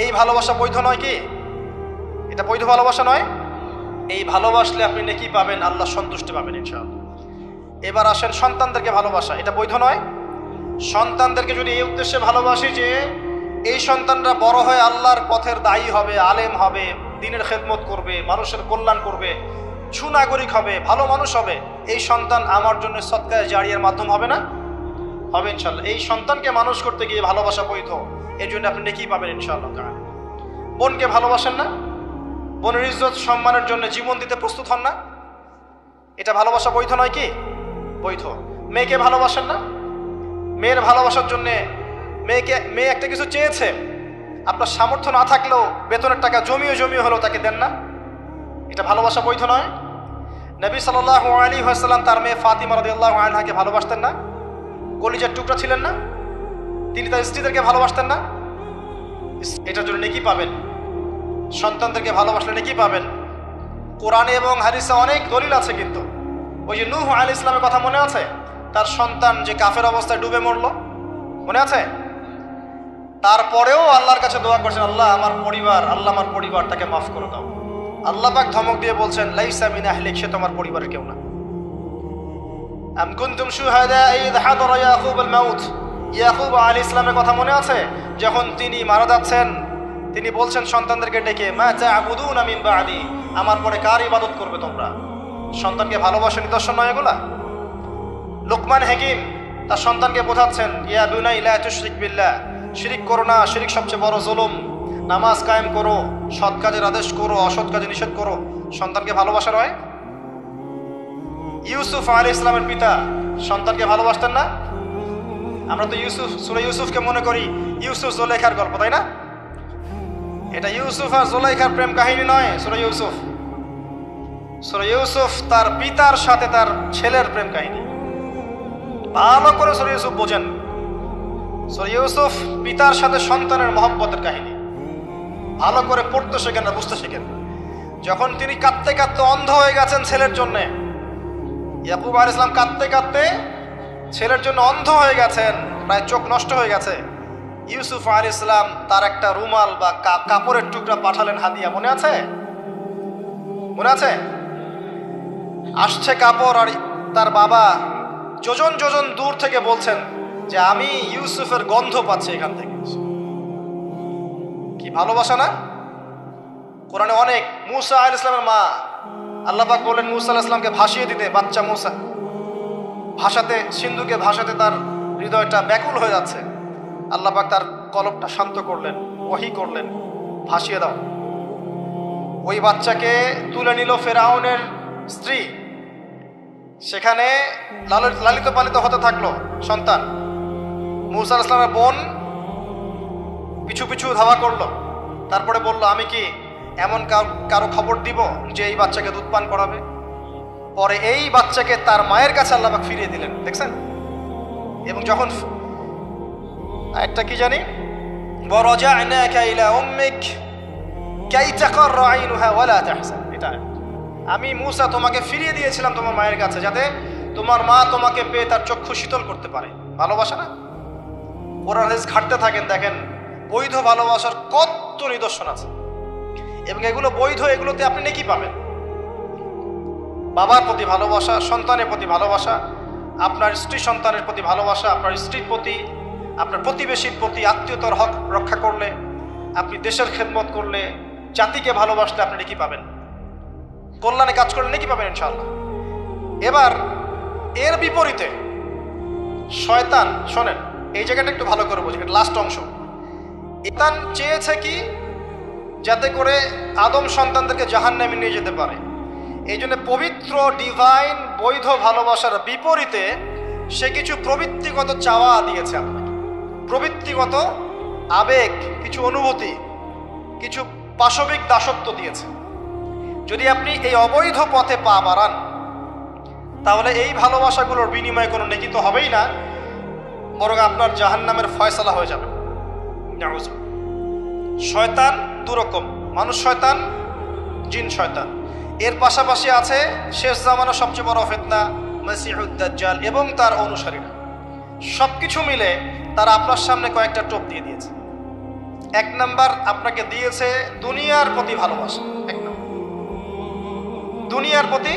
এই ভালোবাসা বৈধ নয় কি? এটা বৈধ ভালোবাসা নয়? এই ভালোবাসলে আপনি নেকি পাবেন, আল্লাহ সন্তুষ্টি পাবেন ইনশাআল্লাহ। এবার আসেন সন্তানদেরকে ভালোবাসা, এটা বৈধ নয়? সন্তানদেরকে যদি এই উদ্দেশ্যে ভালোবাসি যে এই সন্তানরা বড় হয়ে আল্লাহর পথের দায়ী হবে, আলেম হবে, দ্বীনের খেদমত করবে, মানুষের কল্যাণ করবে, সুনাগরিক হবে, ভালো মানুষ হবে, এই সন্তান আমার জন্য সদকায়ে জারিয়ার মাধ্যম হবে না? হবে ইনশাআল্লাহ। এই সন্তানকে মানুষ করতে গিয়ে ভালোবাসা বৈধ, এই জন্য আপনি নেকি পাবেন ইনশাআল্লাহ। বোনকে ভালোবাসেন না? বোনের ইজ্জত সম্মানের জন্য জীবন দিতে প্রস্তুত হন না? এটা ভালোবাসা বৈধ নয় কি? বৈধ। মেয়েকে ভালোবাসেন না? মেয়ের ভালোবাসার জন্যে মেয়ে একটা কিছু চেয়েছে, আপনার সামর্থ্য না থাকলেও বেতনের টাকা জমিয়ে হলেও তাকে দেন না? এটা ভালোবাসা বৈধ নয়? নবী সাল্লাল্লাহু আলাইহি ওয়াসাল্লাম তার মেয়ে ফাতিমা রাদিয়াল্লাহু আনহাকে ভালোবাসতেন না? কলিজার টুকরা ছিলেন না? তিনি তার স্ত্রীদেরকে ভালোবাসতেন না? এটার জন্য নেকি পাবেন। সন্তানদেরকে ভালোবাসলে নেকি পাবেন। কোরআনে এবং হাদিসে অনেক দলিল আছে, কিন্তু ওই যে নূহ আলাইহিস সালামের কথা মনে আছে? তার সন্তান যে কাফের অবস্থায় ডুবে মরল, মনে আছে? তারপরেও আল্লাহর কাছে দোয়া করছেন, আল্লাহ আমার পরিবারটাকে মাফ করে দাও। আল্লাহ পাক ধমক দিয়ে বলছেন, লাইসা মিন আহলিক, সে তোমার পরিবারের কেউ না। আম কুনতুম শুহাদা ইয হাদারা ইয়াকুব আল মাউত, ইয়াকুব আলাইহিস সালামের কথা মনে আছে? যখন তিনি মারা যাচ্ছেন, তিনি বলছেন সন্তানদেরকে ডেকে, মা তা'বুদুনা মিন বা'দি, আমার পরে কার ইবাদত করবে তোমরা? সন্তানকে ভালোবাসা নিদর্শন নয় এগুলা? লুকমান হাকিম তার সন্তানকে বোঝাচ্ছেন, ইয়া বুনাই লা তুশরিক বিল্লাহ, শিরিক করো না, শিরিক সবচেয়ে বড় জুলুম। নামাজ কায়েম করো, সৎ কাজের আদেশ করো, অসৎ কাজে নিষেধ করো। সন্তানকে ভালোবাসা নয়? ইউসুফ আলাইহিস সালামের পিতা সন্তানকে ভালোবাসতেন না? আমরা তো সূরা ইউসুফকে মনে করি ইউসুফ জুলাইখার গল্প, তাই না? এটা ইউসুফ আর জুলাইখার প্রেম কাহিনী নয়। সূরা ইউসুফ তার পিতার সাথে তার ছেলের প্রেম কাহিনী। ভালো করে সূরা ইউসুফ বোঝেন। সূরা ইউসুফ পিতার সাথে সন্তানের মহব্বতের কাহিনী। ভালো করে পড়তে শেখেন না, বুঝতে শেখেন। যখন তিনি কাঁদতে কাঁদতে অন্ধ হয়ে গেছেন ছেলের জন্যে, ইয়াকুব আলাইহিস সালাম কাঁদতে কাঁদতে ছেলের জন্য অন্ধ হয়ে গেছেন, প্রায় চোখ নষ্ট হয়ে গেছে, ইউসুফ আলাইহিস সালাম তার একটা রুমাল বা কাপড়ের টুকরা পাঠালেন হাদিয়া, মনে আছে? মনে আছে? আসছে কাপড়, আর তার বাবা যোজন যোজন দূর থেকে বলছেন যে আমি ইউসুফের গন্ধ পাচ্ছি এখান থেকে। কি ভালোবাসা না? কোরআনে অনেক। মূসা আলাইহিস সালামের মা, আল্লাহ পাক বললেন মূসা আলাইহিস সালামকে ভাসিয়ে দিতে, বাচ্চা মূসা সিন্ধুকে ভাসাতে তার হৃদয়টা ব্যাকুল হয়ে যাচ্ছে। আল্লাহ পাক তার কলবটা শান্ত করলেন, ওহী করলেন, ভাসিয়ে দাও। ওই বাচ্চাকে তুলে নিল ফেরাউনের স্ত্রী, সেখানে লালিত পালিত হতে থাকলো সন্তান। মূসা আলাইহিস সালামের বোন পিছু পিছু ধাওয়া করলো, তারপরে বলল, আমি কি এমন কারো খবর দিব যে এই বাচ্চাকে দুধ পান করাবে? পরে এই বাচ্চাকে তার মায়ের কাছে আল্লাহ পাক ফিরিয়ে দিলেন, দেখছেন? এবং যখন একটা কি জানি, ওয়ারাজআনাকা ইলা উম্মিক কাই তাকাররা আইনুহা ওয়ালা তাহজান, এটা আমি মূসা তোমাকে ফিরিয়ে দিয়েছিলাম তোমার মায়ের কাছে, যাতে তোমার মা তোমাকে পেয়ে তার চক্ষু শীতল করতে পারে। ভালোবাসা না? কোরআন হাদিস ঘাটতে থাকেন, দেখেন বৈধ ভালোবাসার কত নিদর্শন আছে, এবং এগুলো বৈধ, এগুলোতে আপনি নেকি পাবেন। বাবার প্রতি ভালোবাসা, সন্তানের প্রতি ভালোবাসা, আপনার স্ত্রী সন্তানের প্রতি ভালোবাসা, আপনার স্ত্রীর প্রতি, আপনার প্রতিবেশীর প্রতি আত্মীয়তার হক রক্ষা করলে, আপনি দেশের খেদমত করলে, জাতিকে ভালোবাসলে আপনি নেকি পাবেন। কল্যাণে কাজ করলে নেকি পাবেন ইনশাআল্লাহ। এবার এর বিপরীতে শয়তান, শোনেন এই জায়গাটা একটু ভালো করে বোঝেন, লাস্ট অংশ। শয়তান চেয়েছে কি? যাতে করে আদম সন্তানদেরকে জাহান্নামে নিয়ে যেতে পারে। এই জন্য পবিত্র ডিভাইন বৈধ ভালোবাসার বিপরীতে সে কিছু প্রবৃত্তিগত চাওয়া দিয়েছে আপনাকে, প্রবৃত্তিগত আবেগ, কিছু অনুভূতি, কিছু পাশবিক দাসত্ব দিয়েছে। যদি আপনি এই অবৈধ পথে পা বাড়ান, তাহলে এই ভালোবাসাগুলোর বিনিময়ে কোনো নেকি তো হবেই না, বরং আপনার জাহান্নামের ফয়সালা হয়ে যাবে। নাউজুবিল্লাহ। শয়তান দুরকম, মানুষ শয়তান, জিন শয়তান। এর পাশাপাশি আছে শেষ জামানার সবচেয়ে বড় ফিতনা মসিহুদ দাজ্জাল এবং তার অনুসারীরা। সবকিছু মিলে তারা আপনার সামনে কয়েকটা টোপ দিয়ে দিয়েছে। এক নাম্বার, আপনাকে দিয়েছে দুনিয়ার প্রতি ভালোবাসা। এক নাম্বার, দুনিয়ার প্রতি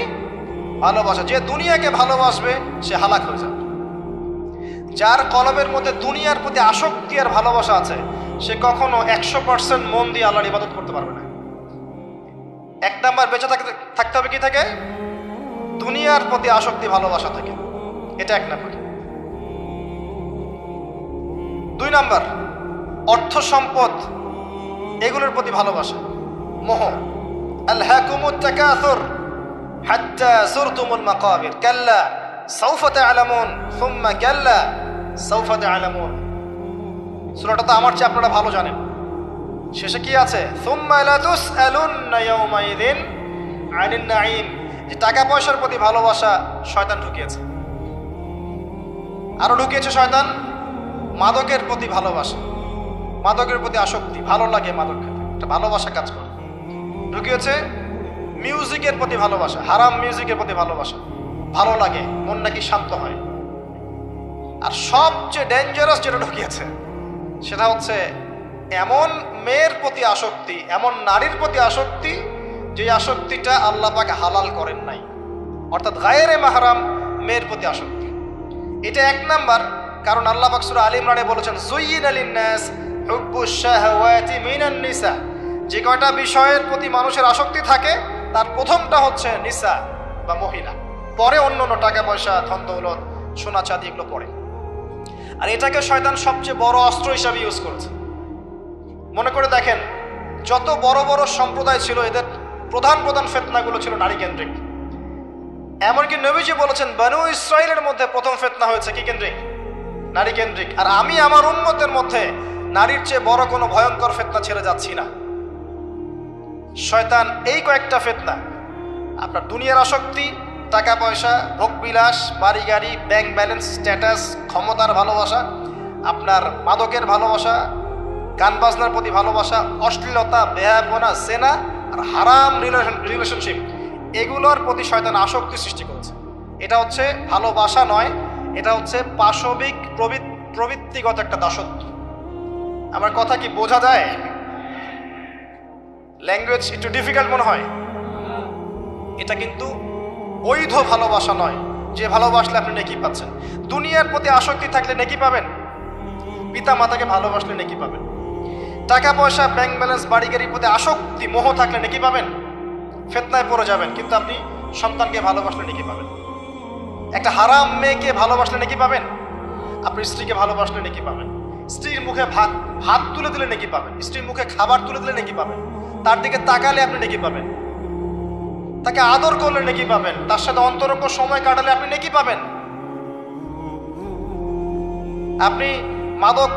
ভালোবাসা। যে দুনিয়াকে ভালোবাসবে সে হালাক হয়ে যাবে। যার কলবের মধ্যে দুনিয়ার প্রতি আসক্তি আর ভালোবাসা আছে সে কখনো 100% মন দিয়ে আল্লাহর ইবাদত করতে পারবে না। এক নাম্বার, বেঁচে থাকতে হবে কি থেকে? দুনিয়ার প্রতি আসক্তি ভালোবাসা থেকে। এটা এক নাম্বার। দুই নাম্বার, অর্থ সম্পদ এগুলোর প্রতি ভালোবাসা, মোহ। আলহাকুমুত তাকাসুর হাত্তা যুরতুমুল মাকাবির কাল্লা সাউফা তা'লামুন সুম্মা কাল্লা সাউফা তা'লামুন। সূরাটা তো আমার চেয়ে আপনারা ভালো জানেন। শেষে কি আছে? সুম্মা লা তুসআলুন্না ইয়াওমাইযিন আনিন নাঈম। যে টাকা পয়সার প্রতি ভালোবাসা শয়তান ঢুকিয়েছে। আরো ঢুকিয়েছে শয়তান মাদকের প্রতি ভালোবাসা, মাদকের প্রতি আসক্তি, ভালো লাগে মাদক খেতে, একটা ভালোবাসা কাজ করে। ঢুকিয়েছে মিউজিকের প্রতি ভালোবাসা, হারাম মিউজিকের প্রতি ভালোবাসা, ভালো লাগে, মন নাকি শান্ত হয়। আর সবচেয়ে ডেঞ্জারাস যেটা ঢুকিয়েছে সেটা হচ্ছে এমন মেয়ের প্রতি আসক্তি, এমন নারীর প্রতি আসক্তি যে আসক্তিটা আল্লাহ পাক হালাল করেন নাই, অর্থাৎ গায়রে মাহরাম মেয়ের প্রতি আসক্তি। এটা এক নাম্বার, কারণ আল্লাহ পাক সূরা আলে ইমরানে বলেছেন যুয়িনা লিন-নাস হুব্বুশ শাহাওয়াতি মিনান নিসা। যে কয়টা বিষয়ের প্রতি মানুষের আসক্তি থাকে তার প্রথমটা হচ্ছে নিসা বা মহিলা, পরে অন্য অন্য টাকা পয়সা, ধন দৌলত, সোনা চাঁদি এগুলো পড়ে। আর এটাকে শয়তান সবচেয়ে বড় অস্ত্র হিসাবে ইউজ করেছে। মনে করে দেখেন, যত বড় বড় সম্প্রদায় ছিল এদের প্রধান প্রধান ফিতনাগুলো ছিল নারী কেন্দ্রিক। এমনকি নবীজি বলেছেন বনু ইসরাইলের মধ্যে প্রথম ফিতনা হয়েছে কি কেন্দ্রিক? নারী কেন্দ্রিক। আর আমি আমার উম্মতের মধ্যে নারীর চেয়ে বড় কোনো ভয়ঙ্কর ফিতনা ছেড়ে যাচ্ছি না। শয়তান এই কয়েকটা ফিতনা, আপনার দুনিয়ার আসক্তি, টাকা পয়সা, ভোগবিলাস, বাড়ি গাড়ি, ব্যাংক ব্যালেন্স, স্ট্যাটাস, ক্ষমতার ভালোবাসা, আপনার মাদকের ভালোবাসা, গান বাজনার প্রতি ভালোবাসা, অশ্লীলতা, বেহায়াপনা, জেনা আর হারাম রিলেশনশিপ, এগুলোর প্রতি শয়তান আসক্তি সৃষ্টি করেছে। এটা হচ্ছে ভালোবাসা নয়, এটা হচ্ছে পাশবিক প্রবৃত্তিগত একটা দাসত্ব। আমার কথা কি বোঝা যায়? ল্যাঙ্গুয়েজ একটু ডিফিকাল্ট মনে হয়। এটা কিন্তু বৈধ ভালোবাসা নয় যে ভালোবাসলে আপনি নেকি পাচ্ছেন। দুনিয়ার প্রতি আসক্তি থাকলে নেকি পাবেন, পিতা মাতাকে ভালোবাসলে নেকি পাবেন। টাকা পয়সা, ব্যাংক ব্যালেন্স, বাড়ি গাড়ির প্রতি আসক্তি, মোহ থাকলে নেকি পাবেন, ফিতনায় পড়ে যাবেন। কিন্তু আপনি সন্তানকে ভালোবাসলে নেকি পাবেন। একটা হারাম মেয়েকে ভালোবাসলে নেকি পাবেন, আপনি স্ত্রীকে ভালোবাসলে নেকি পাবেন। স্ত্রীর মুখে ভাত তুলে দিলে নেকি পাবেন, স্ত্রীর মুখে খাবার তুলে দিলে নেকি পাবেন, তার দিকে তাকালে আপনি নেকি পাবেন, তাকে আদর করলে নেকি পাবেন, তার সাথে অন্তরঙ্গ সময় কাটালে আপনি নেকি পাবেন। আপনি মাদক,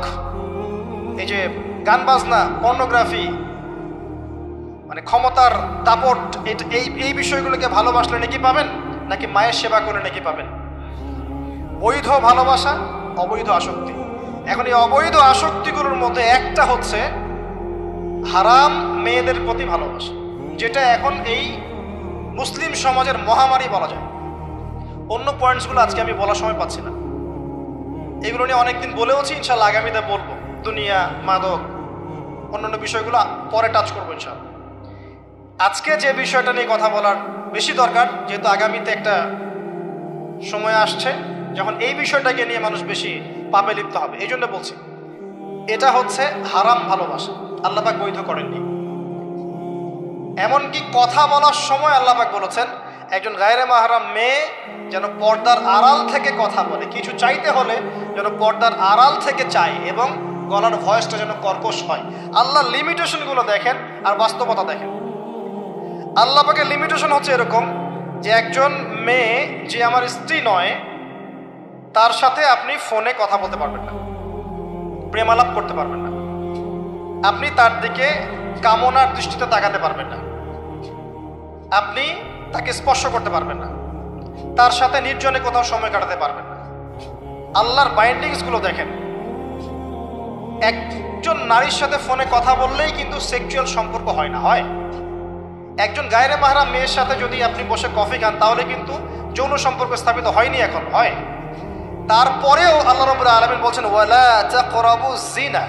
এই যে গান বাজনা, পর্নোগ্রাফি, মানে ক্ষমতার দাপট, এই বিষয়গুলোকে ভালোবাসলে নেকি পাবেন, নাকি মায়ের সেবা করলে নেকি পাবেন? বৈধ ভালোবাসা, অবৈধ আসক্তি। এখন এই অবৈধ আসক্তিগুলোর মধ্যে একটা হচ্ছে হারাম মেয়েদের প্রতি ভালোবাসা, যেটা এখন এই মুসলিম সমাজের মহামারী বলা যায়। অন্য পয়েন্টসগুলো আজকে আমি বলার সময় পাচ্ছি না, এগুলো নিয়ে অনেকদিন বলেওছি, ইনশাল্লাহ আগামীতে বলবো। দুনিয়া, মাদক, অন্যান্য বিষয়গুলো পরে টাচ করবো ইনশাল্লাহ। আজকে যে বিষয়টা নিয়ে কথা বলার বেশি দরকার, যেহেতু আগামীতে একটা সময় আসছে যখন এই বিষয়টাকে নিয়ে মানুষ বেশি পাপে লিপ্ত হবে, এই জন্য বলছি। এটা হচ্ছে হারাম ভালোবাসা, আল্লাহ পাক বৈধ করেননি। এমনকি কথা বলার সময় আল্লাহ পাক বলেছেন একজন গায়রে মাহরাম মেয়ে যেন পর্দার আড়াল থেকে কথা বলে, কিছু চাইতে হলে যেন পর্দার আড়াল থেকে চায় এবং গলার ভয়েসটা যেন কর্কশ হয়। আল্লাহ লিমিটেশনগুলো দেখেন আর বাস্তবতা দেখেন। আল্লাহ পাকের লিমিটেশন হচ্ছে এরকম যে একজন মেয়ে যে আমার স্ত্রী নয় তার সাথে আপনি ফোনে কথা বলতে পারবেন না, প্রেমালাপ করতে পারবেন না, আপনি তার দিকে কামনার দৃষ্টিতে তাকাতে পারবেন না, আপনি তাকে স্পর্শ করতে পারবেন না, তার সাথে নির্জনে কোথাও সময় কাটাতে পারবেন না। আল্লাহর বাইন্ডিংসগুলো দেখেন। একজন নারীর সাথে ফোনে কথা বললেই কিন্তু সেক্সুয়াল সম্পর্ক হয় না, হয়? একজন গায়রে মাহরাম মেয়ের সাথে যদি আপনি বসে কফি খান তাহলে কিন্তু যৌন সম্পর্ক স্থাপিত হয়নি, এখন হয়। তারপরেও আল্লাহ রাব্বুল আলামিন বলছেন ওয়ালা তাকরাবুজ জিনা,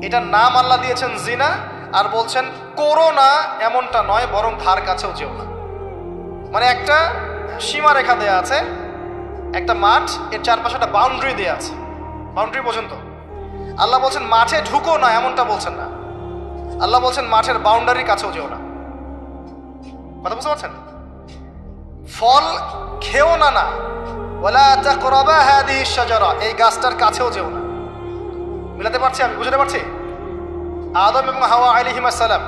এটার নাম আল্লাহ দিয়েছেন জিনা, আর বলছেন করো না এমনটা নয়, বরং ধার কাছেও যেও না। মানে একটা সীমারেখা দেয়া আছে, একটা মাঠ, এর চারপাশে একটা বাউন্ডারি দেয়া আছে, বাউন্ডারি পর্যন্ত। আল্লাহ বলছেন মাঠে ঢুকো না, এমনটা বলছেন না। আল্লাহ বলছেন মাঠের বাউন্ডারির কাছেও যেও না। কথা বুঝতে পারছেন? ফল খেও না, না ওয়ালা তাকরাবা হাদিহিশ শাজারা, এই গাছটার কাছেও যেও না। মিলাতে পারছি আমি? বুঝতে পারছি? আদম এবং হাওয়া আলাইহিস সালাম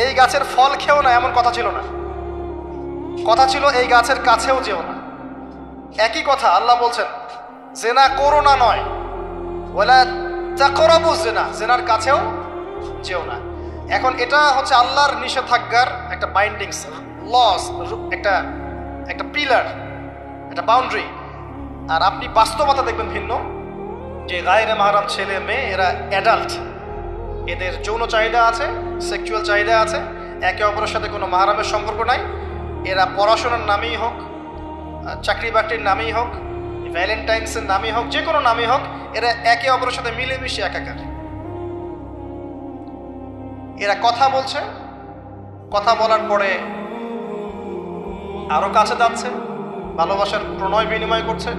এই গাছের ফল খেও না এমন কথা ছিল না, কথা ছিল এই গাছের কাছেও যেও না। একই কথা আল্লাহ বলছেন জেনা করো না নয়, ওয়ালা তাকরাবু জিনা, জেনার কাছেও যেও না। এখন এটা হচ্ছে আল্লাহর নিষেধাজ্ঞার একটা বাইন্ডিংস, লস, একটা একটা পিলার, একটা বাউন্ডারি। আর আপনি বাস্তবতা দেখবেন ভিন্ন, যে গায়রে মাহরাম ছেলে মেয়ে এরা অ্যাডাল্ট, এদের যৌন চাহিদা আছে, সেক্সুয়াল চাহিদা আছে, একে অপরের সাথে কোনো মাহরামের সম্পর্ক নাই। এরা পড়াশোনার নামেই হোক, চাকরি বাকরির নামেই হোক, ভ্যালেন্টাইন্সের নামেই হোক, যে কোনো নামেই হোক, এরা একে অপরের সাথে মিলেমিশে একাকার। এরা কথা বলছে, কথা বলার পরে আরো কাছে যাচ্ছে, ভালোবাসার প্রণয় বিনিময় করছে,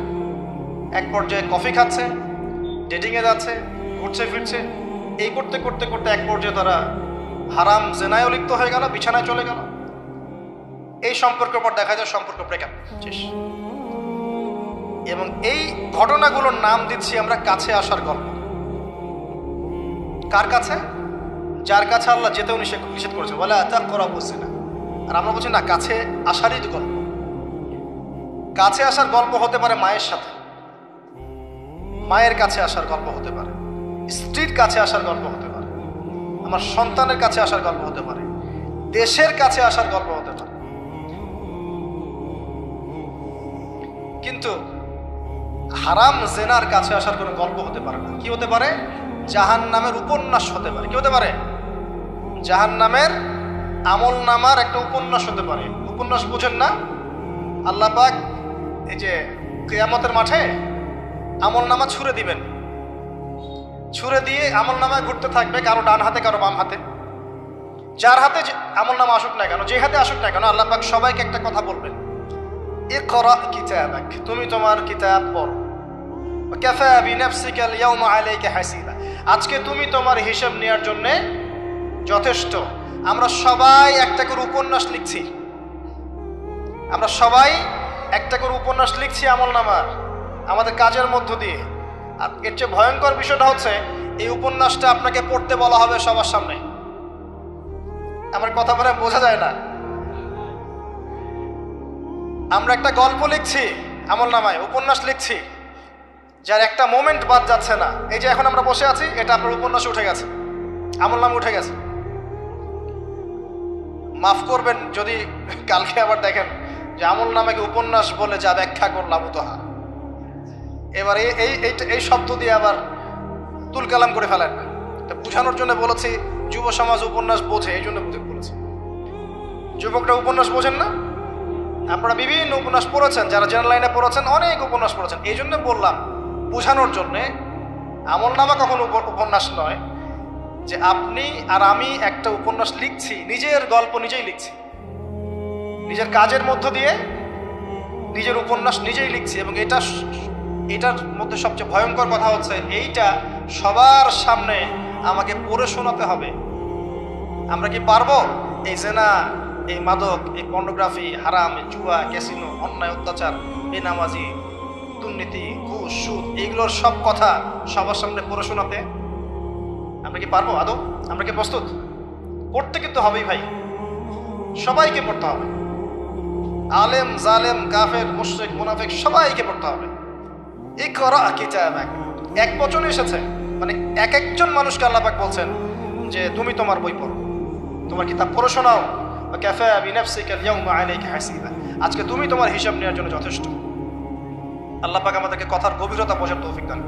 এক পর্যায়ে কফি খাচ্ছে, ডেটিংয়ে যাচ্ছে, ঘুরছে ফিরছে, এই করতে করতে করতে এক পর্যায়ে তারা হারাম জেনায়ও লিপ্ত হয়ে গেল, বিছানায় চলে গেল। এই সম্পর্কের পর দেখা যায় সম্পর্ক ব্রেকআপ, শেষ। এবং এই ঘটনাগুলোর নাম দিচ্ছি আমরা কাছে আসার গল্প। কার কাছে? যার কাছে আল্লাহ যেতেও নিষেধ করেছে, বলে তা করা বুঝছে না। আর আমরা বলছি না, কাছে আসারই গল্প। কাছে আসার গল্প হতে পারে মায়ের সাথে, মায়ের কাছে আসার গল্প হতে পারে, স্ত্রীর কাছে আসার গল্প হতে পারে, আমার সন্তানের কাছে আসার গল্প হতে পারে, দেশের কাছে আসার গল্প হতে পারে। কিন্তু হারাম জেনার কাছে আসার কোনো গল্প হতে পারে না। কি হতে পারে? জাহান্নামের উপন্যাস হতে পারে। কি হতে পারে? জাহান্নামের আমল নামার একটা উপন্যাস হতে পারে। উপন্যাস বুঝেন না? আল্লাহ পাক এই যে কিয়ামতের মাঠে আমল নামা ছুঁড়ে দিবেন, ছুঁড়ে দিয়ে আমল নামায় ঘুরতে থাকবে, কারো ডান হাতে কারো বাম হাতে। যার হাতে আমল নামা আসুক না কেন, যে হাতে আসুক না কেন, আল্লাহ পাক সবাইকে একটা কথা বলবেন, ইকরা কিতাবাক, তুমি তোমার কিতাব পড়ো, কাফা বিনাফসিকা আল-ইয়াওমা আলাইকা হাসিবা, আজকে তুমি তোমার হিসাব নেওয়ার জন্য যথেষ্ট। আমরা সবাই একটা করে উপন্যাস লিখছি, আমরা সবাই একটা করে উপন্যাস লিখছি আমল নামার, আমাদের কাজের মধ্য দিয়ে। আর এর চেয়ে ভয়ঙ্কর বিষয়টা হচ্ছে এই উপন্যাসটা আপনাকে পড়তে বলা হবে সবার সামনে। আমার কথা বলে বোঝা যায় না? আমরা একটা গল্প লিখছি আমল নামায়, উপন্যাস লিখছি, যার একটা মোমেন্ট বাদ যাচ্ছে না। এই যে এখন আমরা বসে আছি, এটা আপনার উপন্যাসে উঠে গেছে, আমল নামে উঠে গেছে। মাফ করবেন যদি কালকে আবার দেখেন যে আমল নামাকে উপন্যাস বলে যা ব্যাখ্যা করলাম উতহা, এবার এই শব্দ দিয়ে আবার তুলকালাম করে ফেলেন না। বুঝানোর জন্য বলেছি, যুব সমাজ উপন্যাস বোঝে, এই জন্য বলেছি। যুবকরা উপন্যাস বোঝেন না? আপনারা বিভিন্ন উপন্যাস পড়েছেন, যারা জেনারেল লাইনে পড়েছেন অনেক উপন্যাস পড়েছেন, এই জন্য বললাম বোঝানোর জন্যে। আমল নামা কখনো উপন্যাস নয় যে আপনি আর আমি একটা উপন্যাস লিখছি, নিজের গল্প নিজেই লিখছি, নিজের কাজের মধ্য দিয়ে নিজের উপন্যাস নিজেই লিখছি। এবং এটার মধ্যে সবচেয়ে ভয়ঙ্কর কথা হচ্ছে এইটা সবার সামনে আমাকে পড়ে শোনাতে হবে। আমরা কি পারবো? এই জেনা, এই মাদক, এই পর্নোগ্রাফি, হারাম, জুয়া, ক্যাসিনো, অন্যায়, অত্যাচার, বেনামাজি, দুর্নীতি, ঘুষ, সুদ, এইগুলোর সব কথা সবার সামনে পড়ে শোনাতে আমরা কি পারবো আদৌ? আমরা কি প্রস্তুত? পড়তে কিন্তু হবেই ভাই, সবাইকে পড়তে হবে। আলেম, জালেম, কাফের, মুশরিক, মুনাফিক সবাইকে পড়তে হবে। ইকরা কিতাবাক এক বচনে এসেছে, মানে এক একজন মানুষকে আল্লাহ পাক বলছেন যে তুমি তোমার বই পড়ো, তোমার কিতাব পড়ে শোনাও। কাফা বিনাফসিকা আল-ইয়াওমা আলাইকা হাসিবা, আজকে তুমি তোমার হিসাব নেওয়ার জন্য যথেষ্ট। আল্লাহ পাক আমাদেরকে কথার গভীরতা বোঝার তৌফিক দান।